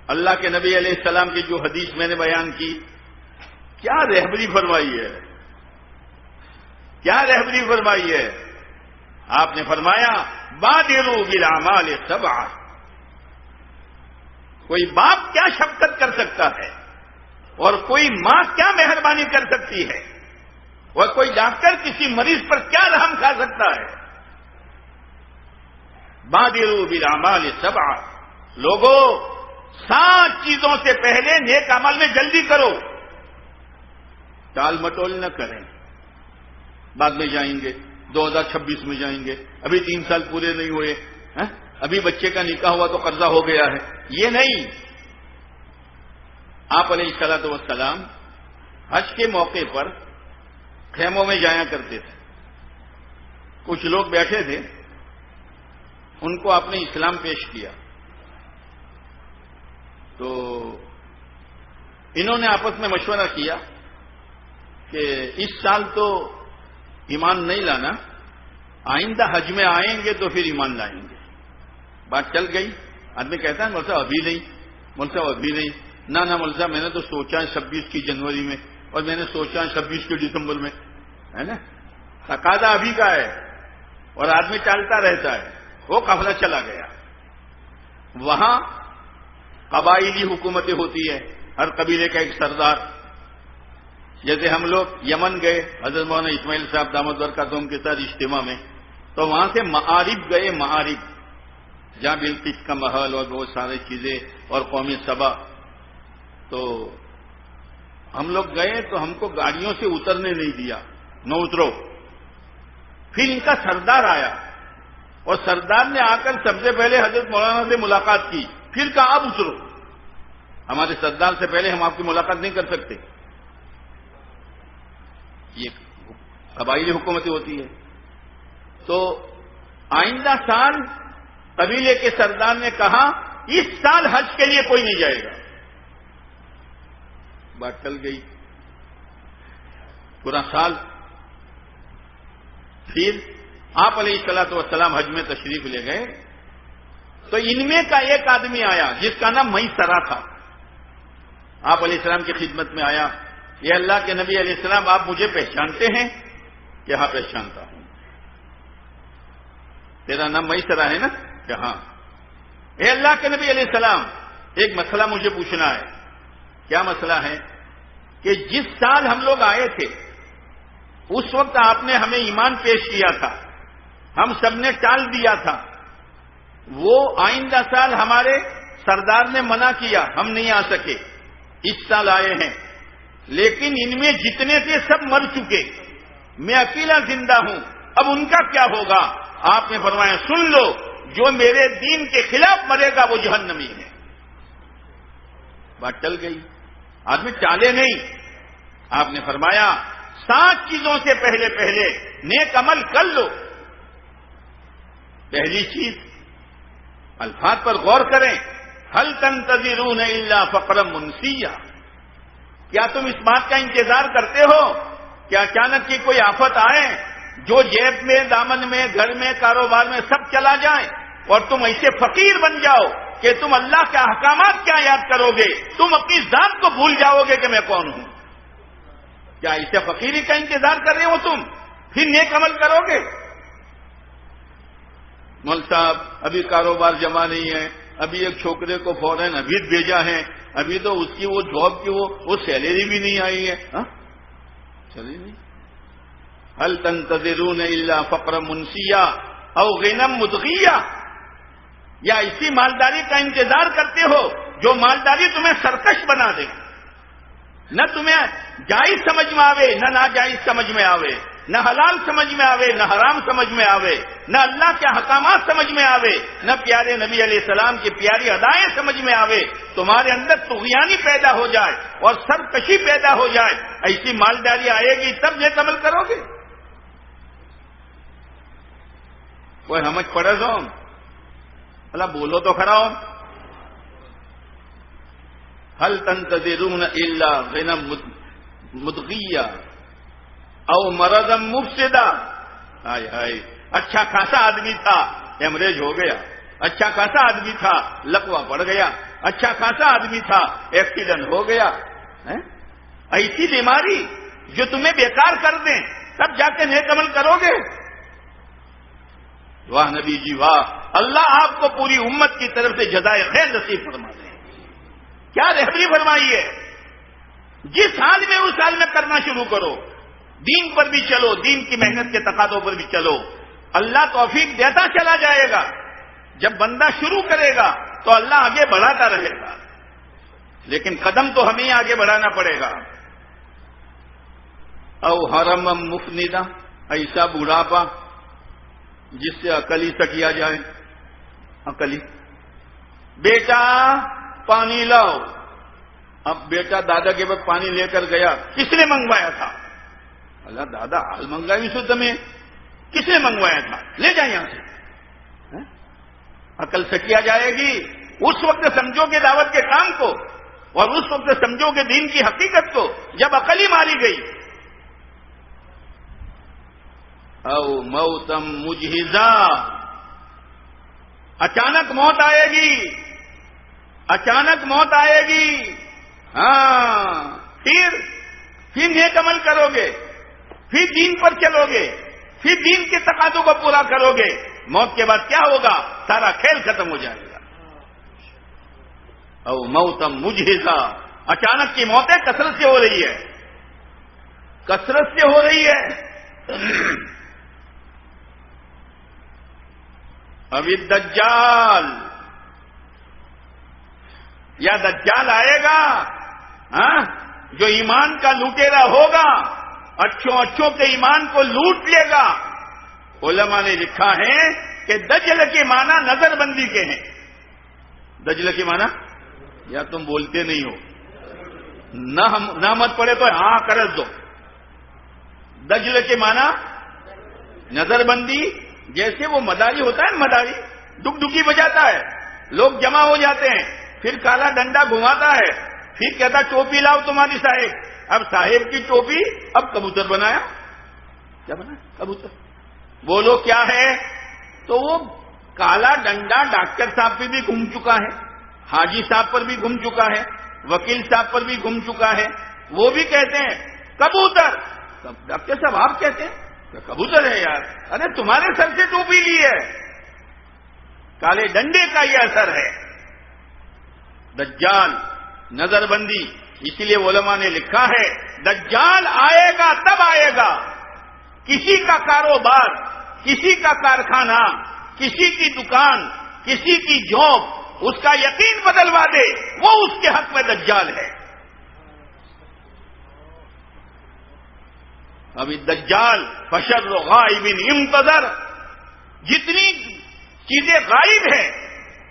اللہ کے نبی علیہ السلام کی جو حدیث میں نے بیان کی, کیا رہبری فرمائی ہے, کیا رہبری فرمائی ہے. آپ نے فرمایا بادروا بالاعمال 7. کوئی باپ کیا شفقت کر سکتا ہے اور کوئی ماں کیا مہربانی کر سکتی ہے اور کوئی ڈاکٹر کسی مریض پر کیا رحم کھا سکتا ہے. بادروا بالاعمال 7، لوگوں 7 چیزوں سے پہلے نیک عمل میں جلدی کرو، ٹال مٹول نہ کریں، بعد میں جائیں گے، 2026 میں جائیں گے، ابھی 3 سال پورے نہیں ہوئے، ابھی بچے کا نکاح ہوا تو قرضہ ہو گیا ہے، یہ نہیں۔ آپ علیہ الصلوۃ والسلام حج کے موقع پر خیموں میں جایا کرتے تھے، کچھ لوگ بیٹھے تھے، ان کو آپ نے اسلام پیش کیا تو انہوں نے آپس میں مشورہ کیا کہ اس سال تو ایمان نہیں لانا، آئندہ حج میں آئیں گے تو پھر ایمان لائیں گے۔ بات چل گئی، آدمی کہتا ہے مول صاحب ابھی نہیں، مول صاحب ابھی نہیں، نہ مول صاحب میں نے تو سوچا ہے 26 کی جنوری میں، اور میں نے سوچا ہے 26 کی دسمبر میں، ہے نا، تقاضا ابھی کا ہے، اور آدمی چلتا رہتا ہے، وہ قافلہ چلا گیا۔ وہاں قبائلی حکومتیں ہوتی ہے، ہر قبیلے کا ایک سردار، جیسے ہم لوگ یمن گئے حضرت مولانا اسماعیل صاحب دامت برکاتہم کے ساتھ اجتماع میں، تو وہاں سے معارب گئے، معارب جہاں بلقیس کا محل اور بہت ساری چیزیں اور قومی سبا، تو ہم لوگ گئے تو ہم کو گاڑیوں سے اترنے نہیں دیا، نہ اترو۔ پھر ان کا سردار آیا اور سردار نے آ کر سب سے پہلے حضرت مولانا سے ملاقات کی، پھر کہا اب اترو، ہمارے سردار سے پہلے ہم آپ کی ملاقات نہیں کر سکتے۔ یہ قبائلی حکومتیں ہوتی ہے۔ تو آئندہ سال قبیلے کے سردار نے کہا اس سال حج کے لیے کوئی نہیں جائے گا، بات چل گئی، پورا سال۔ پھر آپ علیہ الصلوۃ والسلام حج میں تشریف لے گئے تو ان میں کا ایک آدمی آیا جس کا نام میسرہ تھا، آپ علیہ السلام کی خدمت میں آیا، یہ اللہ کے نبی علیہ السلام آپ مجھے پہچانتے ہیں؟ کہ ہاں پہچانتا ہوں۔ تیرا نام میسرہ ہے نا؟ کہ ہاں۔ اے اللہ کے نبی علیہ السلام، ایک مسئلہ مجھے پوچھنا ہے۔ کیا مسئلہ ہے؟ کہ جس سال ہم لوگ آئے تھے اس وقت آپ نے ہمیں ایمان پیش کیا تھا، ہم سب نے ٹال دیا تھا، وہ آئندہ سال ہمارے سردار نے منع کیا، ہم نہیں آ سکے، اس سال آئے ہیں، لیکن ان میں جتنے تھے سب مر چکے، میں اکیلا زندہ ہوں، اب ان کا کیا ہوگا؟ آپ نے فرمایا سن لو، جو میرے دین کے خلاف مرے گا وہ جہنمی ہے۔ بات چل گئی، آدمی ٹالے نہیں۔ آپ نے فرمایا 7 چیزوں سے پہلے نیک عمل کر لو۔ پہلی چیز، الفاظ پر غور کریں، هل تنتظرون الا فقرا منسیا، کیا تم اس بات کا انتظار کرتے ہو کہ اچانک کی کوئی آفت آئے جو جیب میں، دامن میں، گھر میں، کاروبار میں سب چلا جائے اور تم ایسے فقیر بن جاؤ کہ تم اللہ کے احکامات کیا یاد کرو گے، تم اپنی ذات کو بھول جاؤ گے کہ میں کون ہوں؟ کیا اسے فقیری کا انتظار کر رہے ہو تم؟ پھر نیک عمل کرو گے؟ مول صاحب ابھی کاروبار جمع نہیں ہے، ابھی ایک چھوکرے کو فوراً ابھی بھیجا ہے، ابھی تو اس کی وہ جاب کی وہ سیلری بھی نہیں آئی ہے، چلی نہیں۔ هل تنتظرون الا فقرا منسیا او غنى مدغیا، یا اسی مالداری کا انتظار کرتے ہو جو مالداری تمہیں سرکش بنا دے، نہ تمہیں جائز سمجھ میں آوے، نہ ناجائز سمجھ میں آوے، نہ حلال سمجھ میں آوے، نہ حرام سمجھ میں آوے، نہ اللہ کے احکامات سمجھ میں آوے، نہ پیارے نبی علیہ السلام کی پیاری ادائیں سمجھ میں آوے، تمہارے اندر طغیانی پیدا ہو جائے اور سرکشی پیدا ہو جائے، ایسی مالداری آئے گی تب نیک عمل کرو گے؟ کوئی سمجھ پڑے سو اللہ بولو تو کھڑا ہو۔ هل تنتظرون الا غنى مدغیا او مرضا مفسدا، اچھا خاصا آدمی تھا ہیمریج ہو گیا، اچھا خاصا آدمی تھا لقوہ پڑ گیا، اچھا خاصا آدمی تھا ایکسیڈنٹ ہو گیا، ایسی بیماری جو تمہیں بیکار کر دیں تب جا کے نیک عمل کرو گے؟ واہ نبی جی واہ، اللہ آپ کو پوری امت کی طرف سے جزائے خیر نصیب فرما دے۔ کیا رہبری فرمائی ہے؟ جس حال میں اس حال میں کرنا شروع کرو، دین پر بھی چلو، دین کی محنت کے تقاضوں پر بھی چلو، اللہ توفیق دیتا چلا جائے گا۔ جب بندہ شروع کرے گا تو اللہ آگے بڑھاتا رہے گا، لیکن قدم تو ہمیں آگے بڑھانا پڑے گا۔ او حرم مفندا، ایسا بڑھاپا جس سے عقل ہی سکیا جائے، عقل ہی۔ بیٹا پانی لاؤ، اب بیٹا دادا کے بعد پانی لے کر گیا، کس نے منگوایا تھا؟ اللہ دادا حال منگائی سو تمہیں، کس نے منگوایا تھا؟ لے جائیں یہاں سے۔ عقل سے کیا جائے گی، اس وقت سمجھو گے دعوت کے کام کو، اور اس وقت سمجھو گے دین کی حقیقت کو جب عقل ہی ماری گئی۔ او موتم مجہزا، اچانک موت آئے گی، اچانک موت آئے گی، ہاں، پھر نیک عمل کرو گے، پھر دین پر چلو گے، پھر دین کے تقاضوں کو پورا کرو گے، موت کے بعد کیا ہوگا؟ سارا کھیل ختم ہو جائے گا۔ او موتم مجہزا، اچانک کی موتیں کثرت سے ہو رہی ہے، کثرت سے ہو رہی ہے۔ اب دجال، یا دجال آئے گا ہاں جو ایمان کا لوٹیرا ہوگا، اچھوں کے ایمان کو لوٹ لے گا۔ علماء نے لکھا ہے کہ دجل کے معنی نظر بندی کے ہیں۔ دجل کے معنی، یا تم بولتے نہیں ہو، نہ مت پڑے تو ہاں کرز دو۔ دجل کے معنی نظر بندی، جیسے وہ مداری ہوتا ہے، مداری ڈک ڈکی بجاتا ہے، لوگ جمع ہو جاتے ہیں، پھر کالا ڈنڈا گھماتا ہے، پھر کہتا ٹوپی لاؤ تمہاری صاحب۔ اب صاحب کی ٹوپی اب کبوتر بنایا، کیا بنایا؟ کبوتر۔ بولو کیا ہے؟ تو وہ کالا ڈنڈا ڈاکٹر صاحب پہ بھی گھوم چکا ہے، حاجی صاحب پر بھی گھوم چکا ہے، وکیل صاحب پر بھی گھوم چکا ہے، وہ بھی کہتے ہیں کبوتر۔ ڈاکٹر صاحب آپ کہتے ہیں کہ کبوتر ہے یار، ارے تمہارے سر سے ٹوپی لی ہے، کالے ڈنڈے کا یہ اثر ہے۔ دجال، نظر بندی، اسی لیے علماء نے لکھا ہے دجال آئے گا تب آئے گا کسی کا کاروبار، کسی کا کارخانہ، کسی کی دکان، کسی کی جاب اس کا یقین بدلوا دے، وہ اس کے حق میں دجال ہے۔ ابھی دجال فشر غائب انتظر، جتنی چیزیں غائب ہیں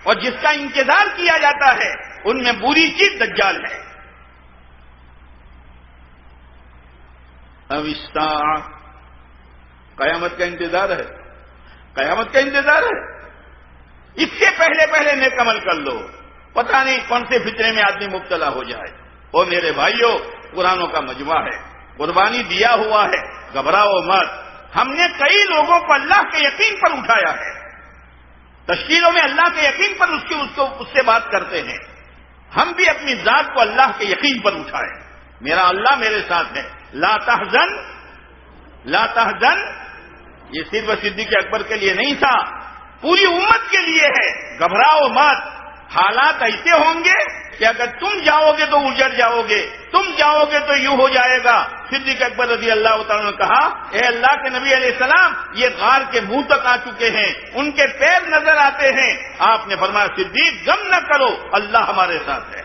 اور جس کا انتظار کیا جاتا ہے ان میں بری چیز دجال ہے۔ اب الساعہ، قیامت کا انتظار ہے، قیامت کا انتظار ہے۔ اس سے پہلے نیک عمل کر لو، پتہ نہیں کون سے فتنے میں آدمی مبتلا ہو جائے۔ او میرے بھائیوں، قرآنوں کا مجمع ہے، قربانی دیا ہوا ہے، گھبراؤ مت۔ ہم نے کئی لوگوں کو اللہ کے یقین پر اٹھایا ہے، تشکیلوں میں اللہ کے یقین پر اس سے بات کرتے ہیں۔ ہم بھی اپنی ذات کو اللہ کے یقین پر اٹھائیں، میرا اللہ میرے ساتھ ہے۔ لا تحزن، لا تحزن، یہ صرف صدیق اکبر کے لیے نہیں تھا، پوری امت کے لیے ہے۔ گھبراؤ مت، حالات ایسے ہوں گے کہ اگر تم جاؤ گے تو اجڑ جاؤ گے، تم جاؤ گے تو یوں ہو جائے گا۔ صدیق اکبر رضی اللہ تعالیٰ نے کہا، اے اللہ کے نبی علیہ السلام، یہ غار کے منہ تک آ چکے ہیں، ان کے پیر نظر آتے ہیں۔ آپ نے فرمایا صدیق غم نہ کرو، اللہ ہمارے ساتھ ہے،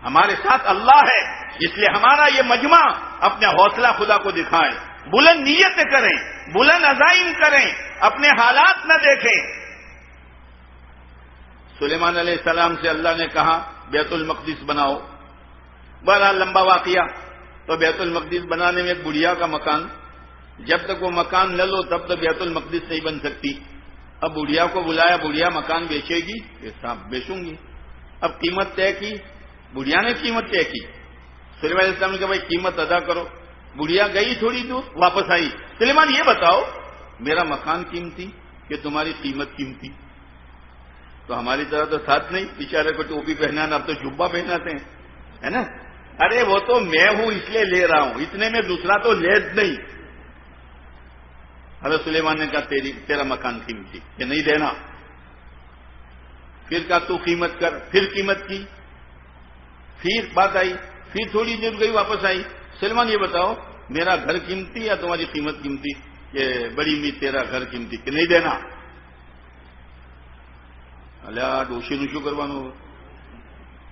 ہمارے ساتھ اللہ ہے۔ اس لیے ہمارا یہ مجمع اپنا حوصلہ خدا کو دکھائیں، بلند نیت کریں، بلند عزائم کریں، اپنے حالات نہ دیکھیں۔ سلیمان علیہ السلام سے اللہ نے کہا بیت المقدس بناؤ، بڑا لمبا واقعہ۔ تو بیت المقدس بنانے میں ایک بڑھیا کا مکان، جب تک وہ مکان نہ لو تب تک بیت المقدس نہیں بن سکتی۔ اب بڑھیا کو بلایا، بڑھیا مکان بیچے گی، یہ صاحب بیچوں گی۔ اب قیمت طے کی، بڑھیا نے قیمت طے کی۔ سلیمان علیہ السلام نے کہا بھائی قیمت ادا کرو۔ بڑھیا گئی تھوڑی دور، واپس آئی، سلیمان یہ بتاؤ میرا مکان قیمتی کہ تمہاری قیمت قیمتی؟ تو ہماری طرح تو ساتھ نہیں، بیچارے کو ٹوپی پہنانا، اب تو جبہ پہناتے ہیں، ہے نا۔ ارے وہ تو میں ہوں اس لیے لے رہا ہوں، اتنے میں دوسرا تو لے نہیں۔ حضرت سلیمان نے کہا تیرا مکان قیمتی کہ نہیں دینا۔ پھر کہا تو قیمت کر، پھر قیمت کی، پھر بات آئی، پھر تھوڑی دیر گئی، واپس آئی۔ سلیمان یہ بتاؤ میرا گھر قیمتی یا تمہاری قیمت قیمتی؟ کہ بڑی امید تیرا گھر قیمتی کہ نہیں دینا۔ અલ્યા ડોશીનું શું કરવાનું?